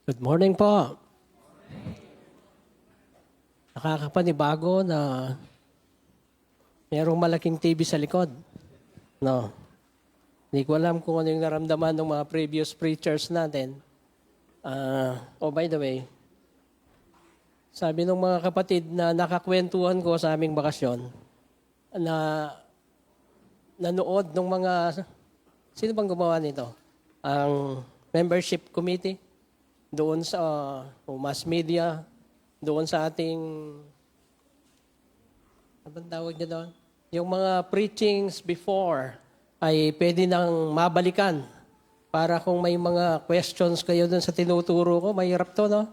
Good morning po. Nakakapanibago na mayroong malaking TV sa likod. No. Hindi ko alam kung ano yung naramdaman ng mga previous preachers natin. By the way, sabi ng mga kapatid na nakakwentuhan ko sa aming bakasyon, na nanood ng mga, sino bang gumawa nito? Ang membership committee, doon sa mass media, doon sa ating, ano bang tawag niya doon? Yung mga preachings before ay pwede nang mabalikan para kung may mga questions kayo doon sa tinuturo ko, mahirap to, no?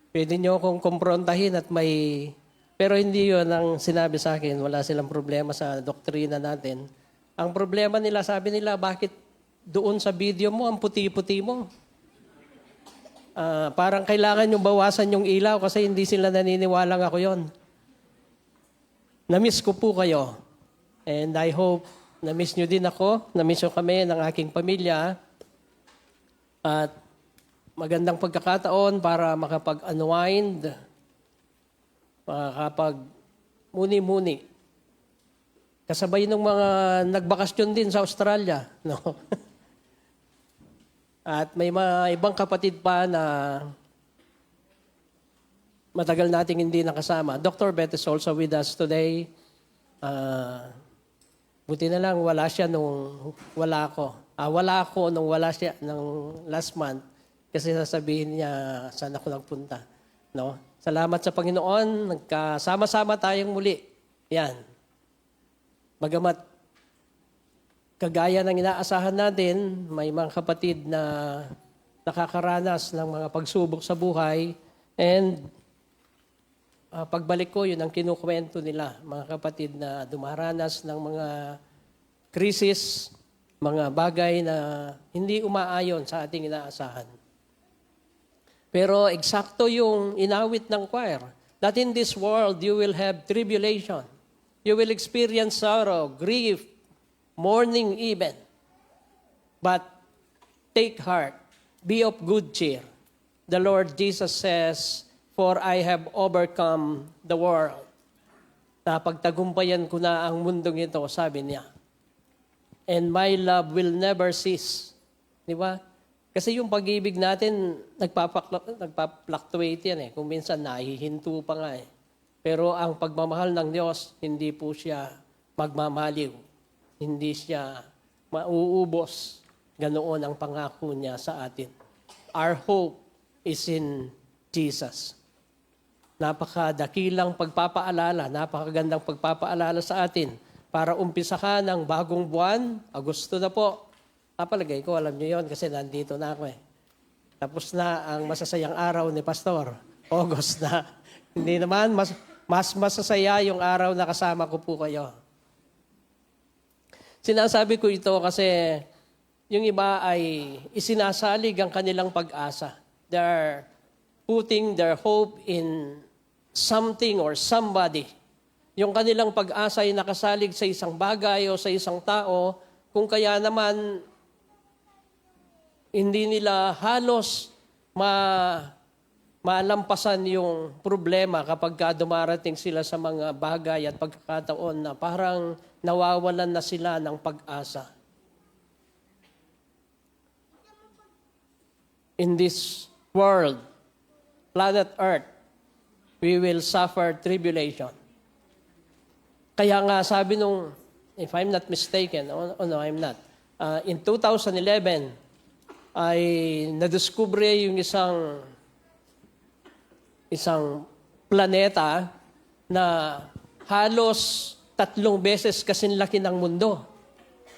Pwede nyo akong kumprontahin at may... Pero hindi yun ang sinabi sa akin. Wala silang problema sa doktrina natin. Ang problema nila, sabi nila, bakit doon sa video mo, ang puti-puti mo? Parang kailangan yung bawasan yung ilaw kasi hindi sila naniniwalang ako yon. Na-miss ko po kayo. And I hope na-miss nyo din ako. Na-miss nyo kami ng aking pamilya. At magandang pagkakataon para makapag-unwind, makapag-muni-muni. Kasabay ng mga nagbakasyon din sa Australia. No? At may mga ibang kapatid pa na matagal nating hindi nakasama. Dr. Beth is also with us today. Buti na lang wala siya nung wala ako. Wala ako nung wala siya nung last month kasi sasabihin niya saan ako nagpunta. No? Salamat sa Panginoon. Nagkasama-sama tayong muli. Yan. Bagamat kagaya ng inaasahan natin, may mga kapatid na nakakaranas ng mga pagsubok sa buhay and pagbalik ko, yun ang kinukwento nila. Mga kapatid na dumaranas ng mga krisis, mga bagay na hindi umaayon sa ating inaasahan. Pero eksakto yung inawit ng choir, that in this world you will have tribulation. You will experience sorrow, grief, mourning even. But take heart, be of good cheer. The Lord Jesus says, "For I have overcome the world." Napagtagumpayan ko na ang mundong ito, sabi niya. And my love will never cease. Di ba? Kasi yung pag-ibig natin, nagpa-fluctuate yan eh. Kung minsan nahihinto pa nga eh. Pero ang pagmamahal ng Diyos, hindi po siya magmamaliw. Hindi siya mauubos. Ganoon ang pangako niya sa atin. Our hope is in Jesus. Napakadakilang pagpapaalala, napakagandang pagpapaalala sa atin para umpisahan ang bagong buwan, Agosto na po. Palagay ko, alam niyo yon kasi nandito na ako eh. Tapos na ang masasayang araw ni Pastor. August na. Hindi naman, mas masasaya yung araw na kasama ko po kayo. Sinasabi ko ito kasi yung iba ay isinasalig ang kanilang pag-asa. They're putting their hope in something or somebody. Yung kanilang pag-asa ay nakasalig sa isang bagay o sa isang tao, kung kaya naman hindi nila halos malampasan yung problema kapag dumarating sila sa mga bagay at pagkakataon na parang nawawalan na sila ng pag-asa. In this world, planet Earth, we will suffer tribulation. Kaya nga sabi nung, if I'm not mistaken, no, I'm not. In 2011, ay nadiskubre yung isang planeta na halos 3 beses kasing laki ng mundo.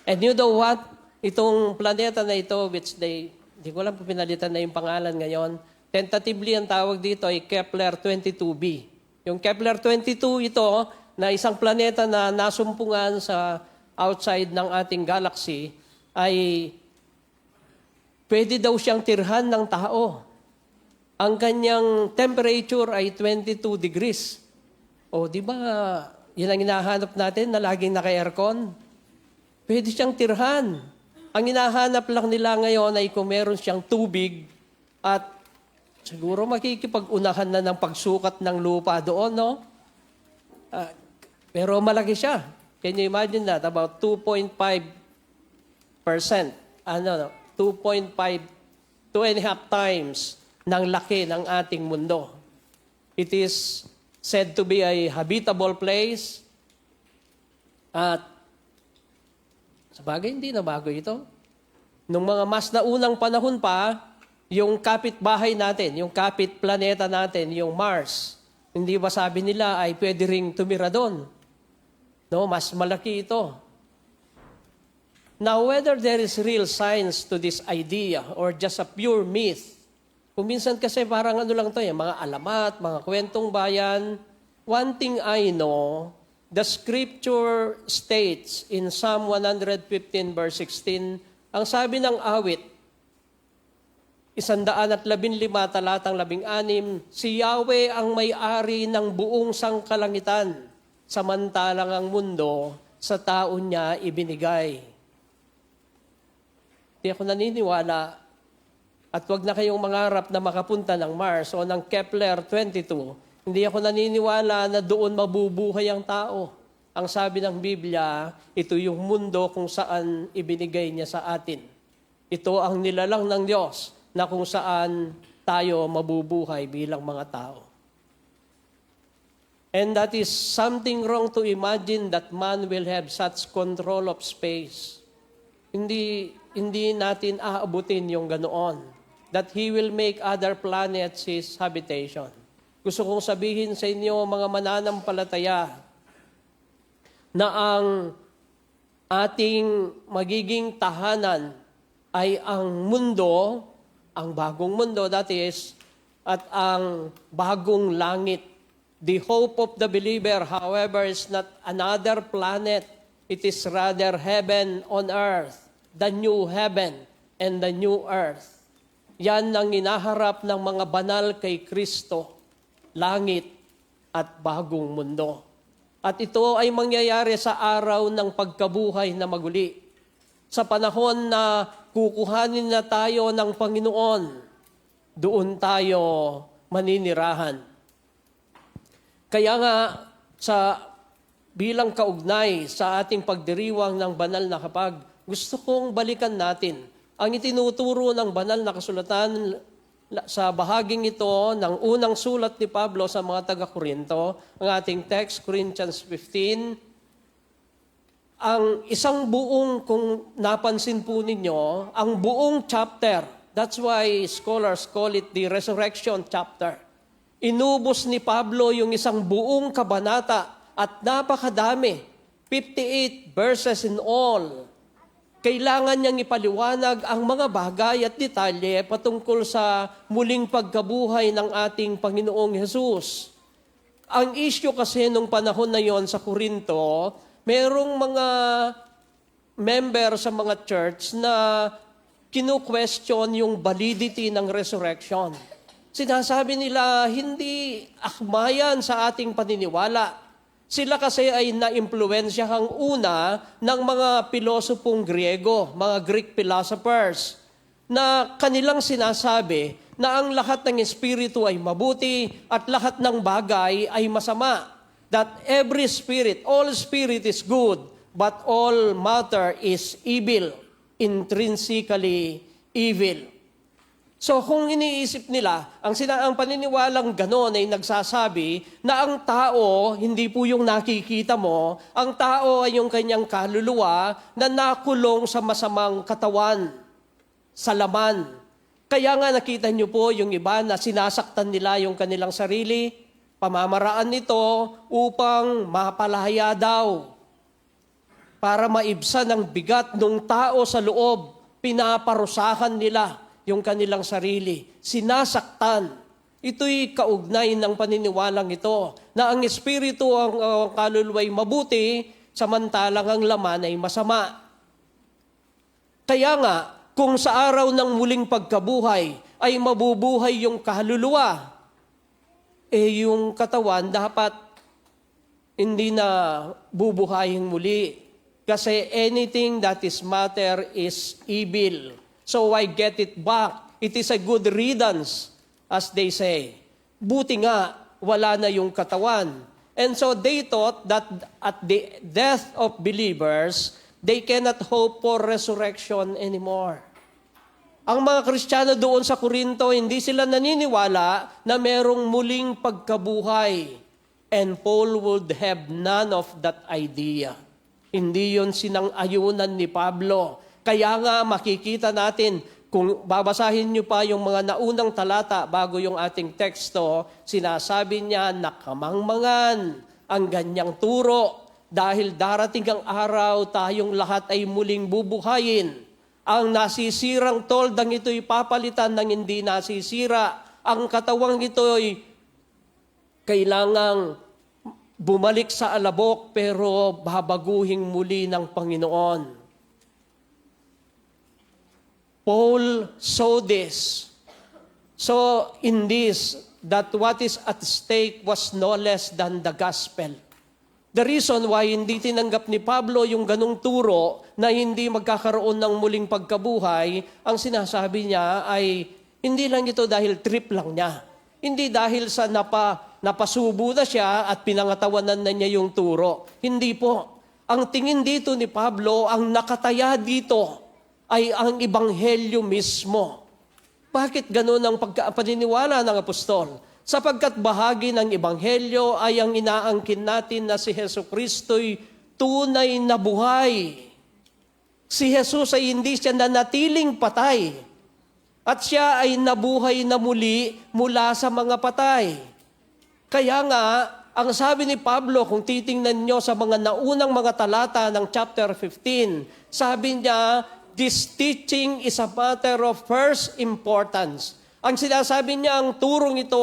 And you know what? Itong planeta na ito, which di ko alam kung pinalitan na yung pangalan ngayon, tentatively ang tawag dito ay Kepler 22b. Yung Kepler 22 ito, na isang planeta na nasumpungan sa outside ng ating galaxy, ay pwede daw siyang tirhan ng tao. Ang kanyang temperature ay 22 degrees. O, di ba, yun ang hinahanap natin na laging naka-aircon? Pwede siyang tirhan. Ang hinahanap lang nila ngayon ay kung meron siyang tubig At siguro makikipag-unahan na ng pagsukat ng lupa doon, no? Pero malaki siya. Can you imagine that? About 2.5%. 2.5, 2.5 times ng laki ng ating mundo. It is said to be a habitable place. At sa bagay, hindi na bago ito. Nung mga mas naunang panahon pa, yung kapitbahay natin, yung kapit planeta natin, yung Mars, hindi ba sabi nila ay pwede ring tumira doon? No, mas malaki ito. Now, whether there is real science to this idea or just a pure myth, kung minsan kasi parang ano lang ito, mga alamat, mga kwentong bayan, one thing I know, the scripture states in Psalm 115 verse 16, ang sabi ng awit, 115 talatang 16, si Yahweh ang may-ari ng buong sangkalangitan, samantalang ang mundo sa tao niya ibinigay. Hindi ako naniniwala, at wag na kayong mangarap na makapunta ng Mars o ng Kepler 22. Hindi ako naniniwala na doon mabubuhay ang tao. Ang sabi ng Biblia, ito yung mundo kung saan ibinigay niya sa atin. Ito ang nilalang ng Diyos na kung saan tayo mabubuhay bilang mga tao. And that is something wrong to imagine that man will have such control of space. Hindi natin aabutin yung ganoon. That He will make other planets His habitation. Gusto kong sabihin sa inyo, mga mananampalataya, na ang ating magiging tahanan ay ang mundo, ang bagong mundo, that is, at ang bagong langit. The hope of the believer, however, is not another planet. It is rather heaven on earth, the new heaven and the new earth. Yan ang inaharap ng mga banal kay Kristo, langit at bagong mundo. At ito ay mangyayari sa araw ng pagkabuhay na maguli. Sa panahon na kukuhanin na tayo ng Panginoon, doon tayo maninirahan. Kaya nga, bilang kaugnay sa ating pagdiriwang ng banal na kapag, gusto kong balikan natin ang itinuturo ng banal na kasulatan sa bahaging ito ng unang sulat ni Pablo sa mga taga-Korinto, ang ating text, Corinthians 15. Ang isang buong, kung napansin po ninyo, ang buong chapter, that's why scholars call it the resurrection chapter. Inubos ni Pablo yung isang buong kabanata at napakadami, 58 verses in all. Kailangan niyang ipaliwanag ang mga bagay at detalye patungkol sa muling pagkabuhay ng ating Panginoong Hesus. Ang issue kasi nung panahon na yon sa Korinto, merong mga member sa mga church na kinu-question yung validity ng resurrection. Sinasabi nila, hindi akmayan sa ating paniniwala. Sila kasi ay na-impluensyahang una ng mga pilosopong Griego, mga Greek philosophers, na kanilang sinasabi na ang lahat ng espiritu ay mabuti at lahat ng bagay ay masama. That every spirit, all spirit is good, but all matter is evil, intrinsically evil. So kung iniisip nila, ang paniniwalang ganon ay nagsasabi na ang tao, hindi po yung nakikita mo, ang tao ay yung kanyang kaluluwa na nakulong sa masamang katawan, sa laman. Kaya nga nakita niyo po yung iba na sinasaktan nila yung kanilang sarili, pamamaraan nito upang mapalaya daw. Para maibsan ang bigat ng tao sa loob, pinaparusahan nila yung kanilang sarili, sinasaktan. Ito'y kaugnay ng paniniwalang ito, na ang espiritu ang kaluluwa'y mabuti, samantalang ang laman ay masama. Kaya nga, kung sa araw ng muling pagkabuhay ay mabubuhay yung kaluluwa, yung katawan dapat hindi na bubuhayin muli. Kasi anything that is matter is evil. So I get it back. it is a good riddance, as they say. Buti nga, wala na yung katawan. And so they thought that at the death of believers, they cannot hope for resurrection anymore. Ang mga Kristiyano doon sa Korinto, hindi sila naniniwala na merong muling pagkabuhay. And Paul would have none of that idea. Hindi yun sinang-ayunan ni Pablo. Kaya nga makikita natin, kung babasahin niyo pa yung mga naunang talata bago yung ating teksto, sinasabi niya na kamangmangan ang ganyang turo dahil darating ang araw tayong lahat ay muling bubuhayin. Ang nasisirang toldang ito'y papalitan ng hindi nasisira. Ang katawang ito'y kailangang bumalik sa alabok pero babaguhin muli ng Panginoon. Paul saw this. So in this, that what is at stake was no less than the gospel. The reason why hindi tinanggap ni Pablo yung ganung turo na hindi magkakaroon ng muling pagkabuhay, ang sinasabi niya ay hindi lang ito dahil trip lang niya. Hindi dahil sa napasubo na siya at pinangatawanan na niya yung turo. Hindi po. Ang tingin dito ni Pablo, ang nakataya dito ay ang Ebanghelyo mismo. Bakit ganun ang paniniwala ng apostol? Sapagkat bahagi ng Ebanghelyo ay ang inaangkin natin na si Jesucristo'y tunay na buhay. Si Jesus ay hindi siya nanatiling patay. At siya ay nabuhay na muli mula sa mga patay. Kaya nga, ang sabi ni Pablo, kung titingnan nyo sa mga naunang mga talata ng chapter 15, sabi niya, this teaching is a matter of first importance. Ang sinasabi niya, ang turong ito,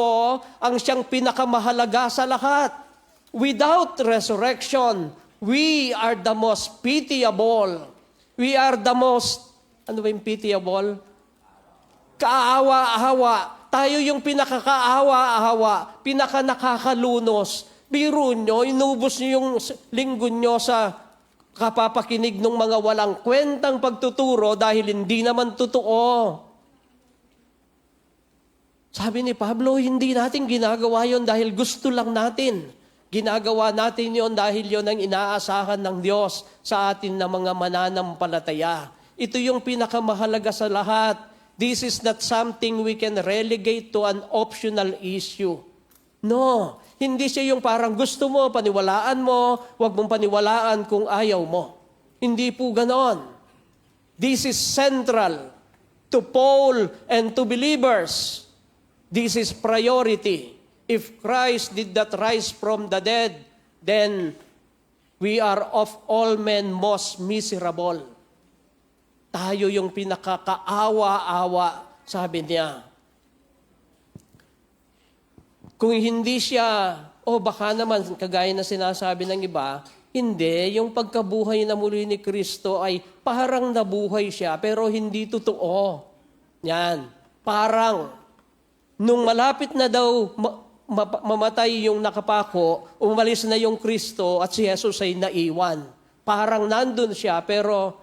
ang siyang pinakamahalaga sa lahat. Without resurrection, we are the most pitiable. We are the most, ano ba yung pitiable? Kaawa-awa. Tayo yung pinakakaawa-awa, pinakanakakalunos. Biro nyo, inubos nyo yung linggo nyo sa kapapakinig ng mga walang kwentang pagtuturo dahil hindi naman totoo. Sabi ni Pablo, hindi natin ginagawa yon dahil gusto lang natin. Ginagawa natin yon dahil yon ang inaasahan ng Diyos sa atin na mga mananampalataya. Ito yung pinakamahalaga sa lahat. This is not something we can relegate to an optional issue. No, hindi siya yung parang gusto mo, paniwalaan mo, huwag mong paniwalaan kung ayaw mo. Hindi po ganon. This is central to Paul and to believers. This is priority. If Christ did not rise from the dead, then we are of all men most miserable. Tayo yung pinakakaawa-awa, sabi niya. Kung hindi siya, baka naman, kagaya na sinasabi ng iba, hindi, yung pagkabuhay na muli ni Kristo ay parang nabuhay siya, pero hindi totoo. Yan, parang, nung malapit na daw mamatay yung nakapako, umalis na yung Kristo at si Jesus ay naiwan. Parang nandun siya, pero,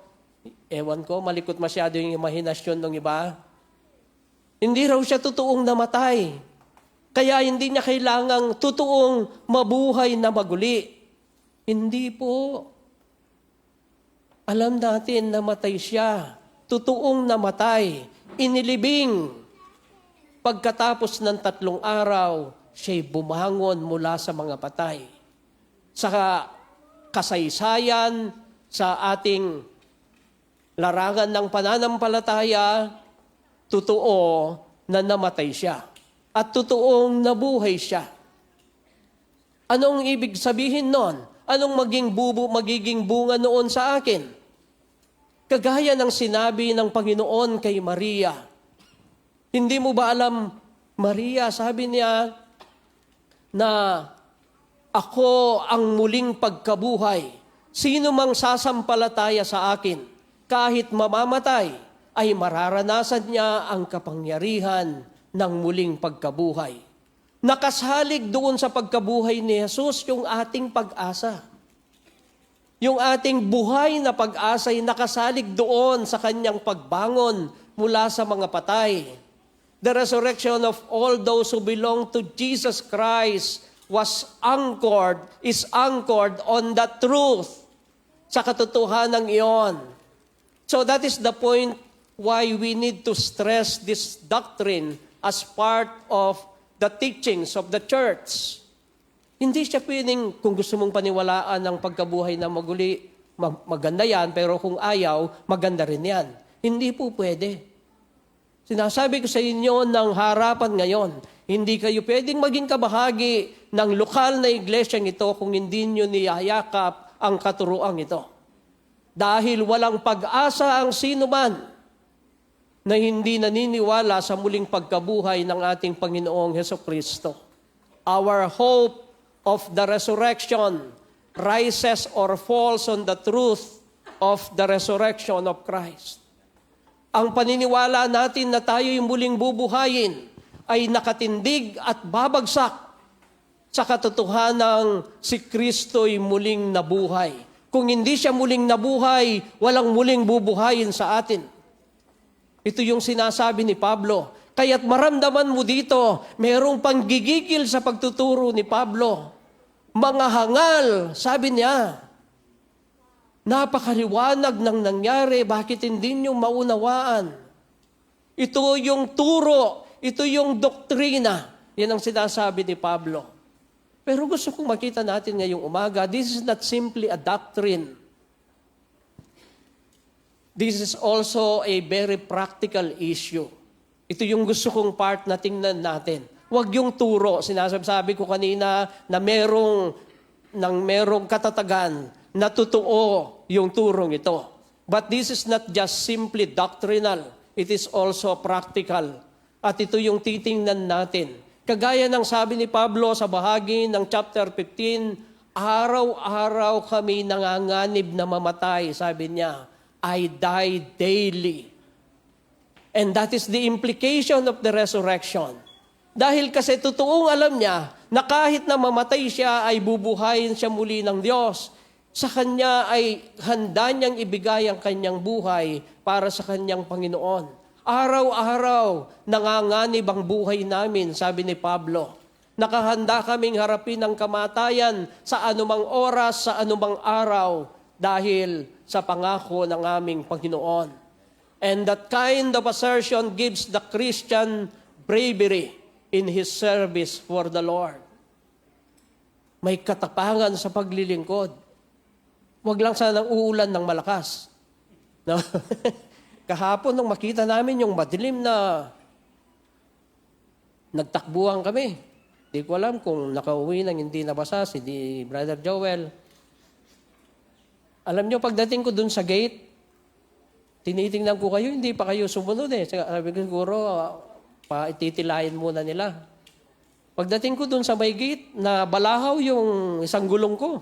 ewan ko, malikot masyado yung imahinasyon ng iba. Hindi raw siya totoong namatay. Kaya hindi niya kailangang totoong mabuhay na maguli. Hindi po. Alam natin na matay siya. Totoong namatay. Inilibing. Pagkatapos ng 3 araw, siya'y bumangon mula sa mga patay. Sa kasaysayan, sa ating larangan ng pananampalataya, totoo na namatay siya. At totoong nabuhay siya. Anong ibig sabihin nun? Anong magiging bunga noon sa akin? Kagaya ng sinabi ng Panginoon kay Maria. Hindi mo ba alam, Maria, sabi niya, na ako ang muling pagkabuhay. Sino mang sasampalataya sa akin, kahit mamamatay, ay mararanasan niya ang kapangyarihan ng muling pagkabuhay. Nakasalig doon sa pagkabuhay ni Jesus yung ating pag-asa. Yung ating buhay na pag-asa ay nakasalig doon sa kanyang pagbangon mula sa mga patay. The resurrection of all those who belong to Jesus Christ is anchored on the truth, sa katotohanan iyon. So that is the point why we need to stress this doctrine as part of the teachings of the church. Hindi siya pwedeng, kung gusto mong paniwalaan ng pagkabuhay na maguli, maganda yan, pero kung ayaw, maganda rin yan. Hindi po pwede. Sinasabi ko sa inyo ng harapan ngayon, hindi kayo pwedeng maging kabahagi ng lokal na iglesyang ito kung hindi nyo niyayakap ang katuruang ito. Dahil walang pag-asa ang sino man na hindi naniniwala sa muling pagkabuhay ng ating Panginoong Hesukristo. Our hope of the resurrection rises or falls on the truth of the resurrection of Christ. Ang paniniwala natin na tayo'y muling bubuhayin ay nakatindig at babagsak sa katotohanang si Kristo'y muling nabuhay. Kung hindi siya muling nabuhay, walang muling bubuhayin sa atin. Ito yung sinasabi ni Pablo. Kaya't maramdaman mo dito, mayroong panggigigil sa pagtuturo ni Pablo. Mga hangal, sabi niya, napakaliwanag ng nangyari, bakit hindi niyo maunawaan? Ito yung turo, ito yung doktrina. Yan ang sinasabi ni Pablo. Pero gusto kong makita natin ngayong umaga, this is not simply a doctrine. This is also a very practical issue. Ito yung gusto kong part na tingnan natin. Huwag yung turo. Sinasabi ko kanina na merong katatagan na totoo yung turong ito. But this is not just simply doctrinal. It is also practical. At ito yung titingnan natin. Kagaya ng sabi ni Pablo sa bahagi ng chapter 15, araw-araw kami nanganganib na mamatay, sabi niya, I die daily. And that is the implication of the resurrection. Dahil kasi totoong alam niya na kahit na mamatay siya ay bubuhayin siya muli ng Diyos. Sa Kanya ay handa niyang ibigay ang Kanyang buhay para sa Kanyang Panginoon. Araw-araw nanganganib ang buhay namin, sabi ni Pablo. Nakahanda kaming harapin ang kamatayan sa anumang oras, sa anumang araw dahil sa pangako ng aming Panginoon. And that kind of assertion gives the Christian bravery in his service for the Lord. May katapangan sa paglilingkod. Huwag lang sanang uulan ng malakas. No? Kahapon nung makita namin yung madilim na nagtakbuhan kami. Di ko alam kung nakauwi nang hindi nabasa si Brother Joel. Alam nyo, pagdating ko dun sa gate, tinitingnan ko kayo, hindi pa kayo sumunod eh. Sabi ko siguro, paititilayin muna nila. Pagdating ko dun sa may gate, na balahaw yung isang gulong ko.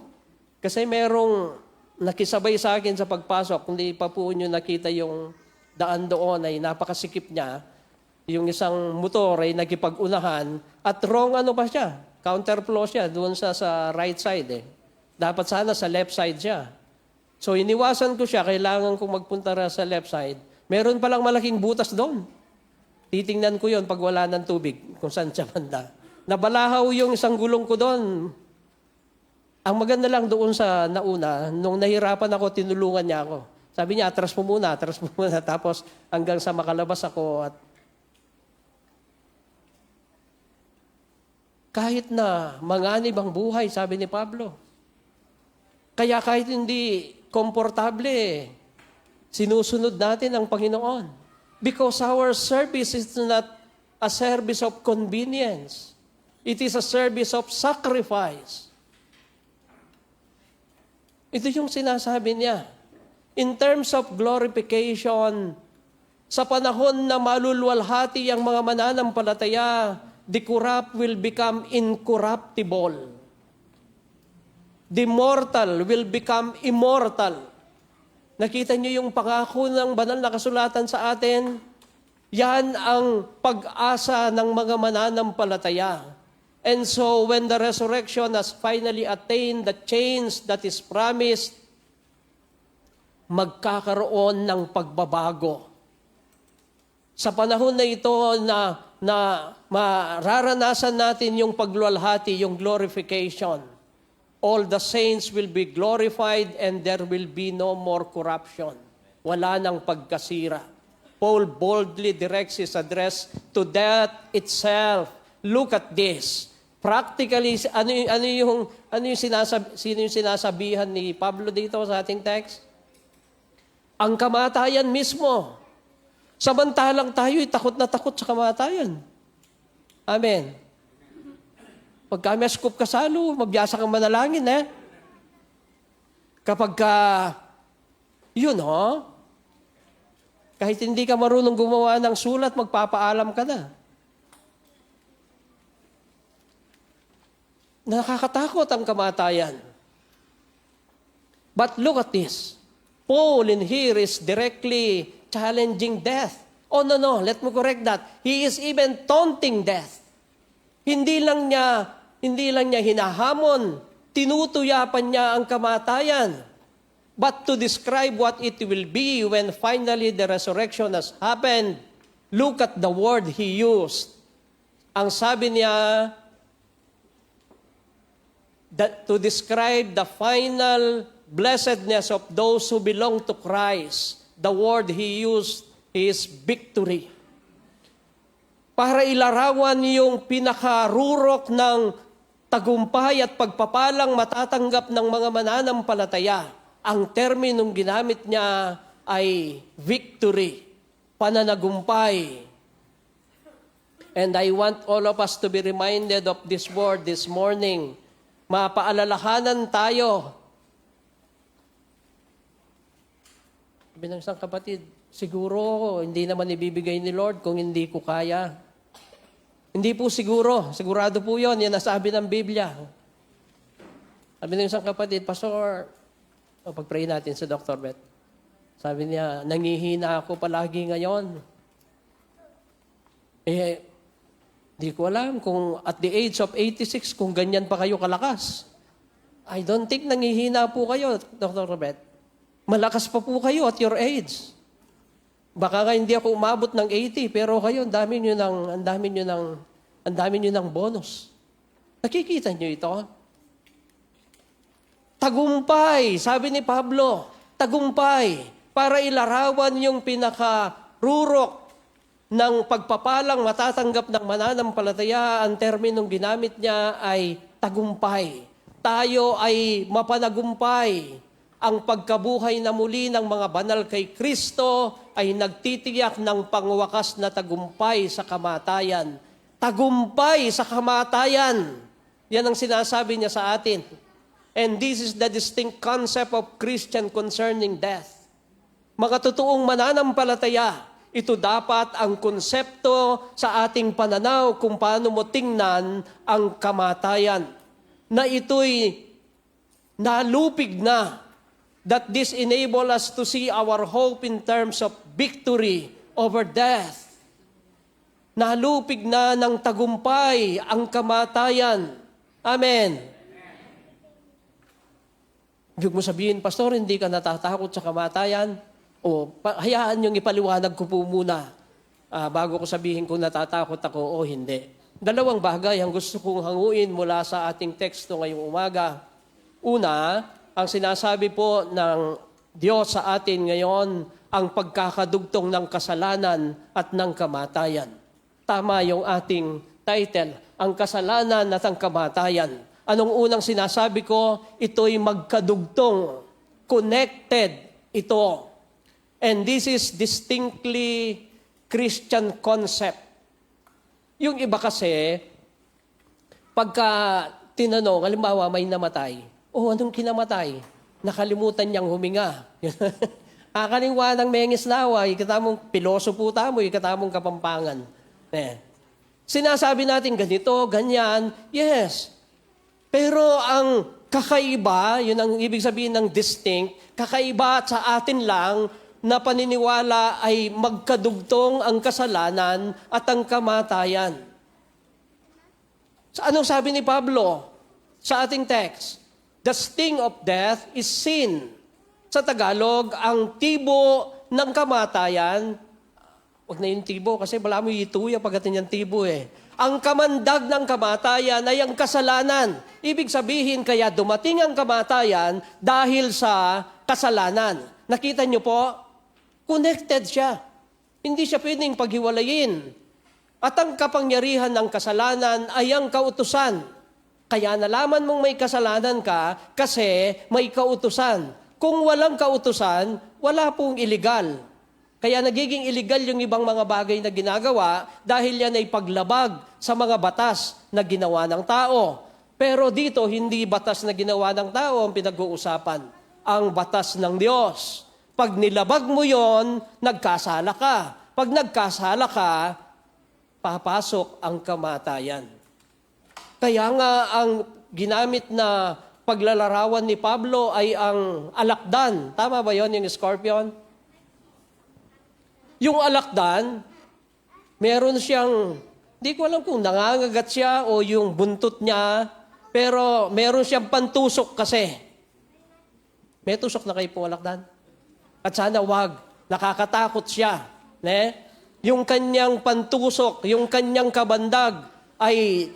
Kasi merong nakisabay sa akin sa pagpasok. Hindi pa po nyo nakita yung daan doon ay napakasikip niya. Yung isang motor ay nagkipag-unahan at wrong ano pa siya. Counterflow siya doon sa right side eh. Dapat sana sa left side siya. So iniwasan ko siya, kailangan kong magpunta sa left side. Meron palang malaking butas doon. Titingnan ko yon pag wala ng tubig, kung saan siya banda. Nabalahaw yung isang gulong ko doon. Ang maganda lang doon sa nauna, nung nahirapan ako, tinulungan niya ako. Sabi niya, atras mo muna. Tapos hanggang sa makalabas ako. At kahit na manganib ang buhay, sabi ni Pablo. Kaya kahit hindi komportable, sinusunod natin ang Panginoon. Because our service is not a service of convenience. It is a service of sacrifice. Ito yung sinasabi niya. In terms of glorification, sa panahon na malulwalhati ang mga mananampalataya, the corrupt will become incorruptible. The mortal will become immortal. Nakita niyo yung pangako ng banal na kasulatan sa atin? Yan ang pag-asa ng mga mananampalataya. And so, when the resurrection has finally attained the change that is promised, magkakaroon ng pagbabago. Sa panahon na ito na na mararanasan natin yung pagluwalhati, yung glorification. All the saints will be glorified and there will be no more corruption. Wala nang pagkasira. Paul boldly directs his address to death itself. Look at this. Practically, sino yung sinasabihan ni Pablo dito sa ating text? Ang kamatayan mismo. Samantalang tayo'y takot na takot sa kamatayan. Amen. Pagka may scoop ka salo, mabiyasa kang manalangin, eh. Kapag kahit hindi ka marunong gumawa ng sulat, magpapaalam ka na. Nakakatakot ang kamatayan. But look at this. Paul in here is directly challenging death. Oh, no, let me correct that. He is even taunting death. Hindi lang niya hinahamon, tinutuyapan niya ang kamatayan. But to describe what it will be when finally the resurrection has happened, look at the word he used. Ang sabi niya, that to describe the final blessedness of those who belong to Christ, the word he used is victory. Para ilarawan yung pinakarurok ng tagumpay at pagpapalang matatanggap ng mga mananampalataya, ang terminong ginamit niya ay victory, pananagumpay. And I want all of us to be reminded of this word this morning. Mapaalalahanan tayo. Sabi ng isang kapatid, siguro hindi naman ibibigay ni Lord kung hindi ko kaya. Hindi po siguro. Sigurado po yun. Yan nasabi ng Biblia. Sabi ng isang kapatid, Pastor, pag-pray natin sa Dr. Beth. Sabi niya, nangihina ako palagi ngayon. Di ko alam kung at the age of 86, kung ganyan pa kayo kalakas. I don't think nangihina po kayo, Dr. Beth. Malakas pa po kayo at your age. Baka nga hindi ako umabot ng 80, pero kayo, ang dami nyo ng bonus. Nakikita nyo ito? Tagumpay, sabi ni Pablo, tagumpay, para ilarawan yung pinakarurok ng pagpapalang matatanggap ng mananampalataya. Ang terminong ginamit niya ay tagumpay. Tayo ay mapanagumpay. Ang pagkabuhay na muli ng mga banal kay Kristo ay nagtitiyak ng pangwakas na tagumpay sa kamatayan. Tagumpay sa kamatayan. Yan ang sinasabi niya sa atin. And this is the distinct concept of Christian concerning death. Mga totoong mananampalataya, ito dapat ang konsepto sa ating pananaw kung paano mo tingnan ang kamatayan. Na ito'y nalupig na. That this enable us to see our hope in terms of victory over death. Nalupig na ng tagumpay ang kamatayan. Amen. Ibig mo sabihin, Pastor, hindi ka natatakot sa kamatayan? O hayaan niyong ipaliwanag ko po muna bago ko sabihin kung natatakot ako o hindi. Dalawang bagay ang gusto kong hanguin mula sa ating teksto ngayong umaga. Una, ang sinasabi po ng Diyos sa atin ngayon, ang pagkakadugtong ng kasalanan at ng kamatayan. Tama yung ating title, ang kasalanan at ang kamatayan. Anong unang sinasabi ko? Ito'y magkadugtong, connected ito. And this is distinctly Christian concept. Yung iba kasi, pagka tinanong, halimbawa may namatay, anong kinamatay? Nakalimutan niyang huminga. Akaliwa ng mengis lawa, ikatamong pilosopo tamo, ikatamong kapampangan. Sinasabi natin ganito, ganyan, yes. Pero ang kakaiba, yun ang ibig sabihin ng distinct, kakaiba sa atin lang na paniniwala ay magkadugtong ang kasalanan at ang kamatayan. Anong sabi ni Pablo sa ating text? The sting of death is sin. Sa Tagalog, ang tibo ng kamatayan Huwag na yung tibo kasi wala mo ituya pagdating yung tibo eh. Ang kamandag ng kamatayan ay ang kasalanan. Ibig sabihin kaya dumating ang kamatayan dahil sa kasalanan. Nakita niyo po? Connected siya. Hindi siya pwedeng paghiwalayin. At ang kapangyarihan ng kasalanan ay ang kautusan. Kaya nalaman mong may kasalanan ka kasi may kautusan. Kung walang kautusan, wala pong illegal. Kaya nagiging illegal yung ibang mga bagay na ginagawa dahil yan ay paglabag sa mga batas na ginawa ng tao. Pero dito, hindi batas na ginawa ng tao ang pinag-uusapan. Ang batas ng Diyos. Pag nilabag mo yon, nagkasala ka. Pag nagkasala ka, papasok ang kamatayan. Kaya nga ang ginamit na paglalarawan ni Pablo ay ang alakdan. Tama ba yon yung scorpion? Yung alakdan, meron siyang, di ko alam kung nangangagat siya o yung buntot niya, pero meron siyang pantusok kasi. May tusok na kayo pong alakdan? At sana wag, nakakatakot siya. Ne? Yung kanyang pantusok, yung kanyang kabandag ay,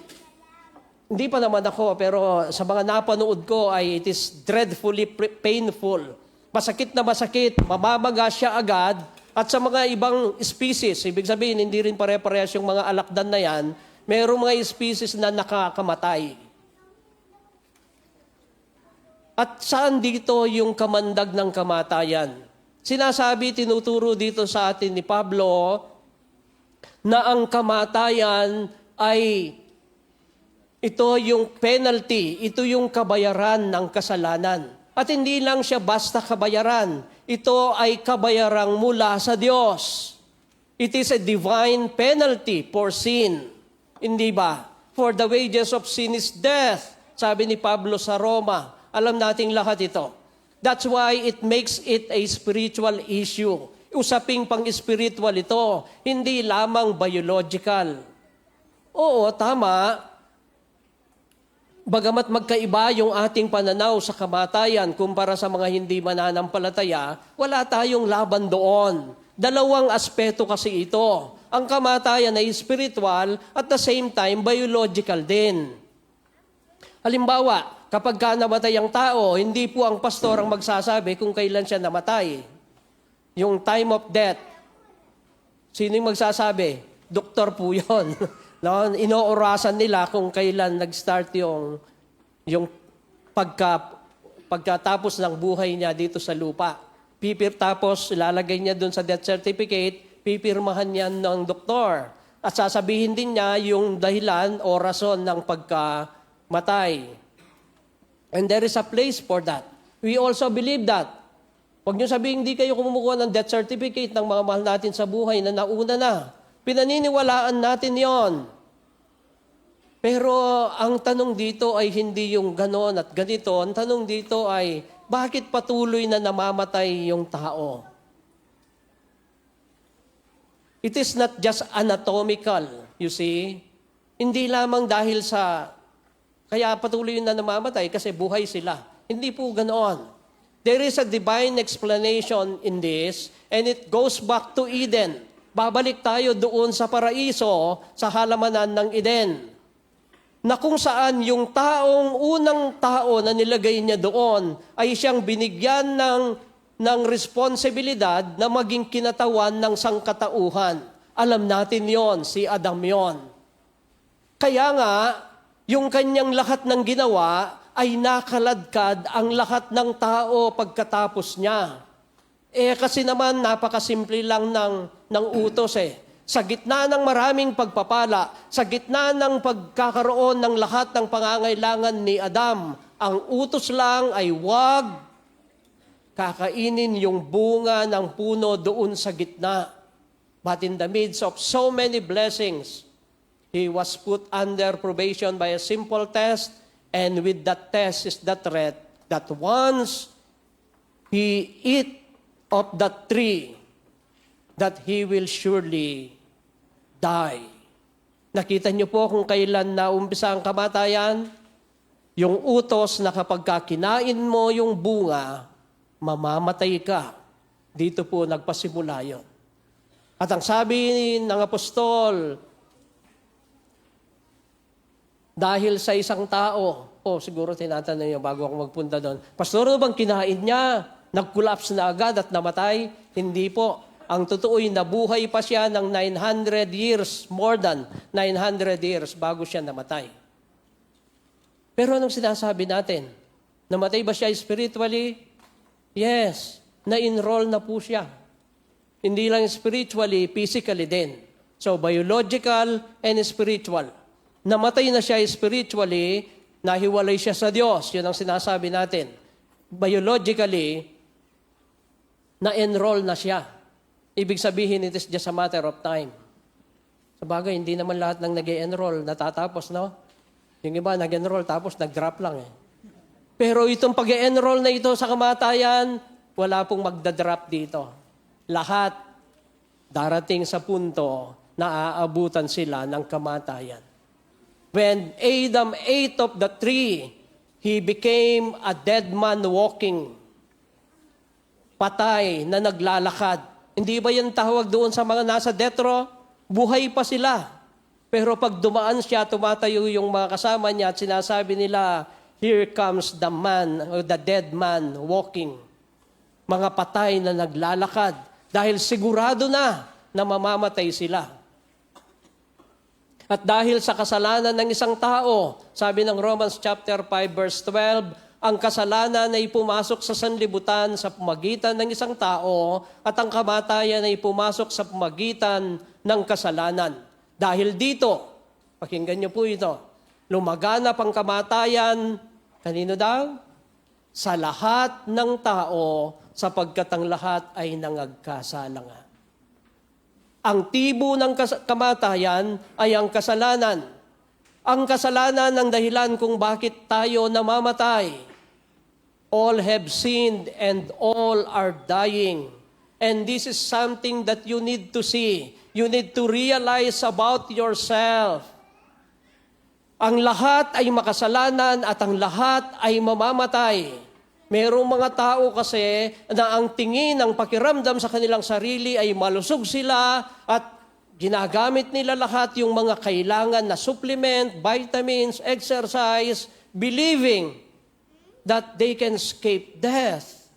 hindi pa naman ako, pero sa mga napanood ko ay it is dreadfully painful. Masakit na masakit, mamamaga siya agad. At sa mga ibang species, ibig sabihin, hindi rin pare-parehas yung mga alakdan na yan, mayroong mga species na nakakamatay. At saan dito yung kamandag ng kamatayan? Sinasabi, tinuturo dito sa atin ni Pablo, na ang kamatayan ay ito yung penalty, ito yung kabayaran ng kasalanan. At hindi lang siya basta kabayaran. Ito ay kabayarang mula sa Diyos. It is a divine penalty for sin. Hindi ba? For the wages of sin is death. Sabi ni Pablo sa Roma. Alam nating lahat ito. That's why it makes it a spiritual issue. Usaping pang-spiritual ito. Hindi lamang biological. Oo, tama. Bagamat magkaiba yung ating pananaw sa kamatayan kumpara sa mga hindi mananampalataya, wala tayong laban doon. Dalawang aspeto kasi ito. Ang kamatayan ay spiritual at the same time biological din. Halimbawa, kapag ka namatay ang tao, hindi po ang pastor ang magsasabi kung kailan siya namatay. Yung time of death. Sino yung magsasabi? Doktor po yun. No, inoorasan nila kung kailan nag-start yung pagkatapos ng buhay niya dito sa lupa. Tapos ilalagay niya doon sa death certificate, pipirmahan niya ng doktor. At sasabihin din niya yung dahilan o rason ng pagkamatay. And there is a place for that. We also believe that. Huwag niyo sabihin, hindi kayo kumukuha ng death certificate ng mga mahal natin sa buhay na nauna na. Pinaniniwalaan natin yon. Pero ang tanong dito ay hindi yung ganon at ganito. Ang tanong dito ay, bakit patuloy na namamatay yung tao? It is not just anatomical, you see. Hindi lamang dahil sa, kaya patuloy na namamatay kasi buhay sila. Hindi po ganoon. There is a divine explanation in this and it goes back to Eden. Babalik tayo doon sa paraiso, sa halamanan ng Eden, na kung saan yung unang tao na nilagay niya doon ay siyang binigyan ng responsibilidad na maging kinatawan ng sangkatauhan. Alam natin yon, si Adam yon. Kaya nga, yung kanyang lahat ng ginawa ay nakaladkad ang lahat ng tao pagkatapos niya. Kasi naman, napakasimple lang ng utos Sa gitna ng maraming pagpapala, sa gitna ng pagkakaroon ng lahat ng pangangailangan ni Adam, ang utos lang ay huwag kakainin yung bunga ng puno doon sa gitna. But in the midst of so many blessings, he was put under probation by a simple test, and with that test is the threat that once he eat of that tree, that he will surely die. Nakita niyo po kung kailan naumpisa ang kamatayan? Yung utos na kapag kinain mo yung bunga, mamamatay ka. Dito po nagpasimula yun. At ang sabi ng apostol, dahil sa isang tao, siguro tinatanong niyo bago ako magpunta doon, Pastor, ano bang kinain niya? Nag-collapse na agad at namatay? Hindi po. Ang totoo'y nabuhay pa siya ng 900 years, more than 900 years bago siya namatay. Pero anong sinasabi natin? Namatay ba siya spiritually? Yes. Na-enroll na po siya. Hindi lang spiritually, physically din. So, biological and spiritual. Namatay na siya spiritually, nahiwalay siya sa Diyos. Yun ang sinasabi natin. Biologically, na-enroll na siya. Ibig sabihin, it is just a matter of time. Sa bagay, hindi naman lahat ng nag-enroll natatapos, no? Yung iba, nag-enroll tapos nag-drop lang eh. Pero itong pag-enroll na ito sa kamatayan, wala pong magda-drop dito. Lahat darating sa punto na aabutan sila ng kamatayan. When Adam ate of the tree, he became a dead man walking. Patay na naglalakad. Hindi ba yan tawag doon sa mga nasa death row? Buhay pa sila. Pero pag dumaan siya, tumatayo yung mga kasama niya at sinasabi nila, here comes the man, or the dead man walking. Mga patay na naglalakad. Dahil sigurado na mamamatay sila. At dahil sa kasalanan ng isang tao, sabi ng Romans chapter 5 verse 12, ang kasalanan ay pumasok sa sanlibutan sa pamagitan ng isang tao at ang kamatayan ay pumasok sa pamagitan ng kasalanan. Dahil dito, pakinggan niyo po ito, lumaganap ang kamatayan, kanino daw? Sa lahat ng tao, sapagkat ang lahat ay nangagkasala nga. Ang tibo ng kamatayan ay ang kasalanan. Ang kasalanan ang dahilan kung bakit tayo namamatay. All have sinned and all are dying. And this is something that you need to see. You need to realize about yourself. Ang lahat ay makasalanan at ang lahat ay mamamatay. Merong mga tao kasi na ang tingin ng pakiramdam sa kanilang sarili ay malusog sila at ginagamit nila lahat yung mga kailangan na supplement, vitamins, exercise, believing that they can escape death.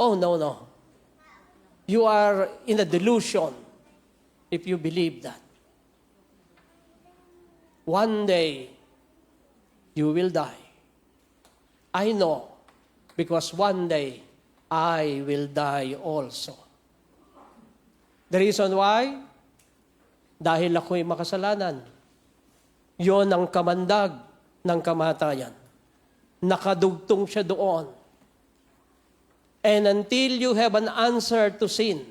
Oh, no. You are in a delusion if you believe that. One day, you will die. I know. Because one day, I will die also. The reason why? Dahil ako'y makasalanan. Yon ang kamandag ng kamatayan. Nakadugtong siya doon. And until you have an answer to sin,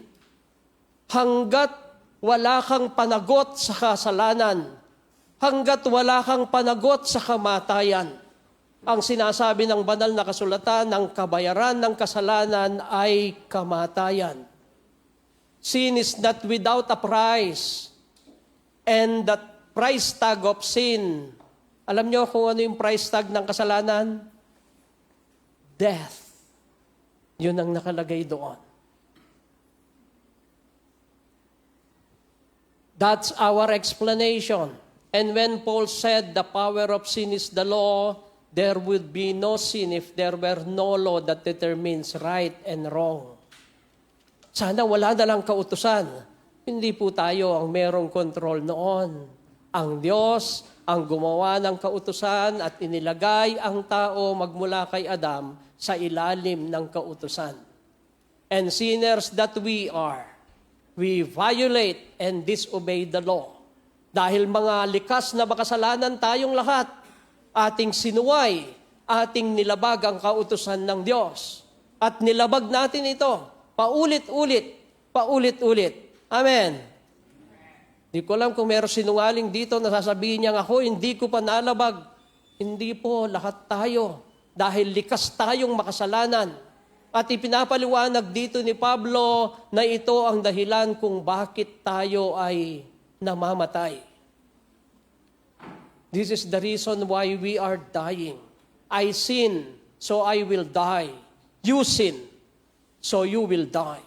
hanggat wala kang panagot sa kasalanan, hanggat wala kang panagot sa kamatayan, ang sinasabi ng banal na kasulatan, ng kabayaran ng kasalanan ay kamatayan. Sin is not without a price. And that price tag of sin, alam niyo kung ano yung price tag ng kasalanan? Death. Yun ang nakalagay doon. That's our explanation. And when Paul said the power of sin is the law, there would be no sin if there were no law that determines right and wrong. Sana wala na lang kautusan. Hindi po tayo ang merong kontrol noon. Ang Diyos ang gumawa ng kautusan at inilagay ang tao magmula kay Adam sa ilalim ng kautusan. And sinners that we are, we violate and disobey the law. Dahil mga likas na makasalanan tayong lahat, ating sinuway, ating nilabag ang kautusan ng Diyos. At nilabag natin ito, paulit-ulit. Amen. Di ko alam kung meron sinungaling dito na sasabihin niya, ako, hindi ko pa nalabag. Hindi po, lahat tayo. Dahil likas tayong makasalanan. At ipinapaliwanag dito ni Pablo na ito ang dahilan kung bakit tayo ay namamatay. This is the reason why we are dying. I sin, so I will die. You sin, so you will die.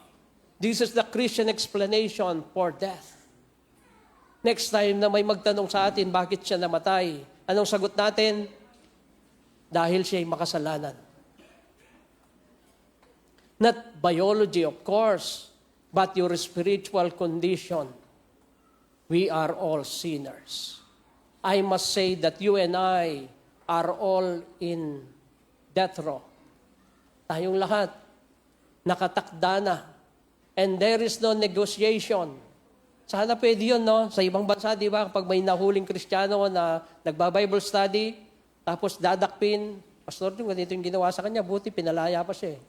This is the Christian explanation for death. Next time na may magtanong sa atin, bakit siya namatay? Anong sagot natin? Dahil siya'y makasalanan. Not biology, of course, but your spiritual condition. We are all sinners. I must say that you and I are all in death row. Tayong lahat, nakatakda na. And there is no negotiation. Sana pwede yun, no? Sa ibang bansa, di ba? Kapag may nahuling Kristiyano na nagba-Bible study, tapos dadakpin, Pastor, yung ganito yung ginawa sa kanya, buti pinalaya pa siya.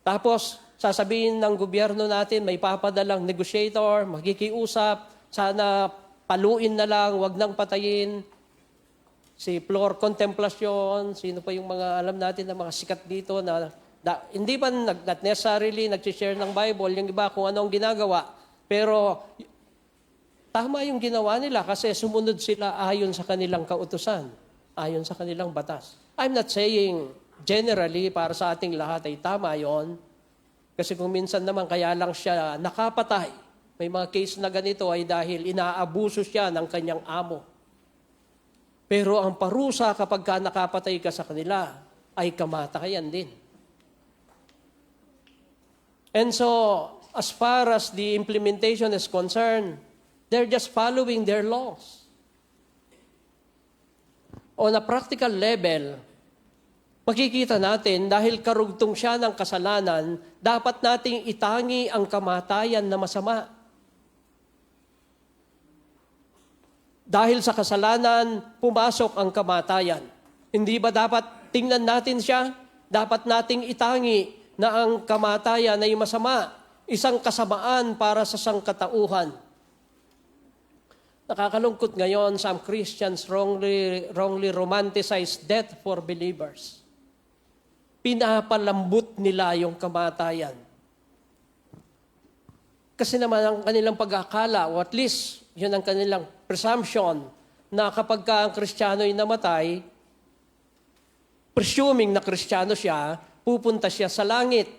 Tapos, sasabihin ng gobyerno natin, may papadalang negotiator, magkikiusap, sana paluin na lang, wag nang patayin. Si Flor Contemplacion, sino pa yung mga alam natin na mga sikat dito na hindi pa not necessarily nag-share ng Bible, yung iba kung anong ginagawa. Pero tama yung ginawa nila kasi sumunod sila ayon sa kanilang kautusan, ayon sa kanilang batas. I'm not saying generally para sa ating lahat ay tama yon. Kasi kung minsan naman kaya lang siya nakapatay, may mga case na ganito ay dahil inaabuso siya ng kanyang amo. Pero ang parusa kapag ka nakapatay ka sa kanila ay kamatayan din. And so, as far as the implementation is concerned, they're just following their laws. On a practical level, makikita natin dahil karugtong siya ng kasalanan, dapat nating itangi ang kamatayan na masama. Dahil sa kasalanan, pumasok ang kamatayan. Hindi ba dapat tingnan natin siya? Dapat nating itangi na ang kamatayan ay masama. Isang kasamaan para sa sangkatauhan. Nakakalungkot ngayon, some Christians wrongly romanticize death for believers. Pinapalambot nila yung kamatayan. Kasi naman ang kanilang pag-akala, o at least yun ang kanilang presumption, na kapag ka ang Kristiyano ay namatay, presuming na Kristiyano siya, pupunta siya sa langit.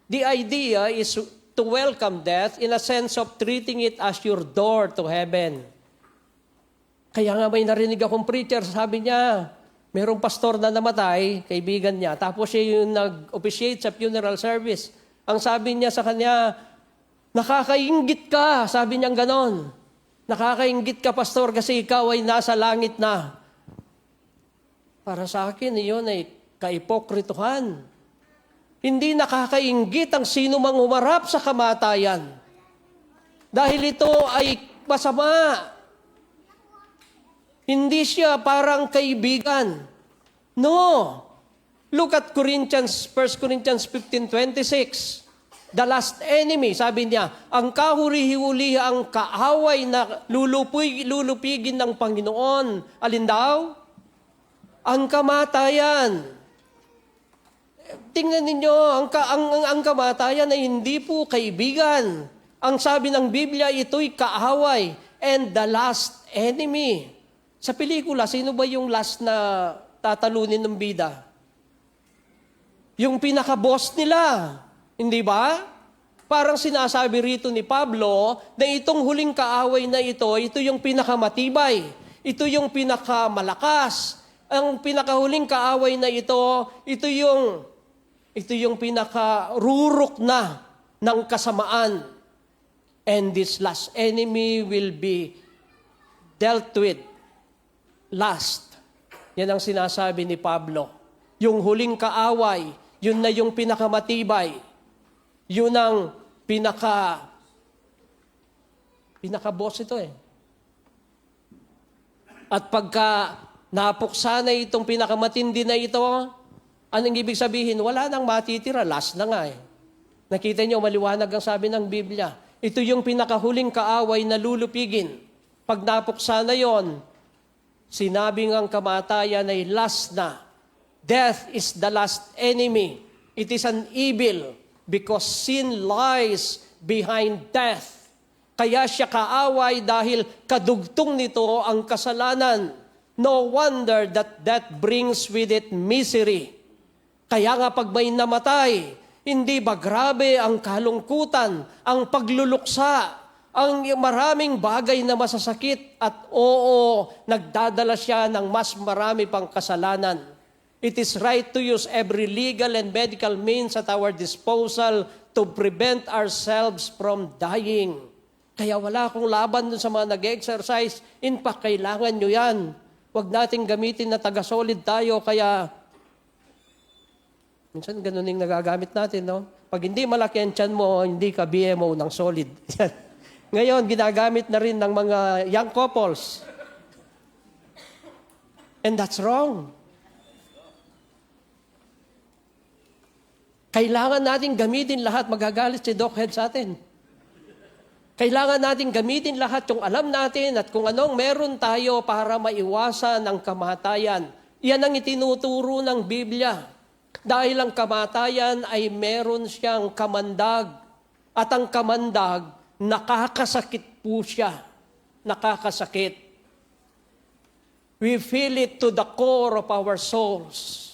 The idea is to welcome death in a sense of treating it as your door to heaven. Kaya nga may narinig akong preacher, sabi niya, merong pastor na namatay, kaibigan niya, tapos siya yung nag-officiate sa funeral service. Ang sabi niya sa kanya, nakakainggit ka, sabi niya ganon. Nakakainggit ka, pastor, kasi ikaw ay nasa langit na. Para sa akin, iyon ay kaipokrituhan. Hindi nakakainggit ang sino mang umarap sa kamatayan. Dahil ito ay masama. Hindi siya parang kaibigan. No. Look at 1 Corinthians 15:26. The last enemy, sabi niya, ang kahuli-huli ang kaaway na lulupigin ng Panginoon. Alin daw? Ang kamatayan. Tingnan ninyo, ang kamatayan ay hindi po kaibigan. Ang sabi ng Biblia, ito'y kaaway and the last enemy. Sa pelikula, sino ba yung last na tatalunin ng bida? Yung pinaka-boss nila. Hindi ba? Parang sinasabi rito ni Pablo na itong huling kaaway na ito yung pinakamatibay. Ito yung pinakamalakas. Ang pinakahuling kaaway na ito yung pinakarurok na ng kasamaan. And this last enemy will be dealt with last. Yan ang sinasabi ni Pablo. Yung huling kaaway, yun na yung pinakamatibay. Yun ang pinaka-boss ito eh. At pagka napuksa na itong pinakamatindi na ito, anong ibig sabihin? Wala nang matitira, last na nga eh. Nakita niyo, maliwanag ang sabi ng Biblia. Ito yung pinakahuling kaaway na lulupigin. Pag napuksa na yon, sinabing ang kamatayan ay last na. Death is the last enemy. It is an evil because sin lies behind death. Kaya siya kaaway dahil kadugtong nito ang kasalanan. No wonder that death brings with it misery. Kaya nga pag may namatay, Hindi ba grabe ang kalungkutan, ang pagluluksa, ang maraming bagay na masasakit at oo, nagdadala siya ng mas marami pang kasalanan. It is right to use every legal and medical means at our disposal to prevent ourselves from dying. Kaya wala akong laban dun sa mga nag-exercise. In fact, kailangan nyo yan. Huwag nating gamitin na taga-solid tayo, kaya minsan ganun yung nagagamit natin, no? Pag hindi malaki ang tiyan mo, hindi ka BMO ng solid. Ngayon, ginagamit na rin ng mga young couples. And that's wrong. Kailangan natin gamitin lahat. Magagalit si Doc Head sa atin. Kailangan natin gamitin lahat yung alam natin at kung anong meron tayo para maiwasan ang kamatayan. Yan ang itinuturo ng Biblia. Dahil ang kamatayan ay meron siyang kamandag. At ang kamandag, nakakasakit po siya. Nakakasakit. We feel it to the core of our souls.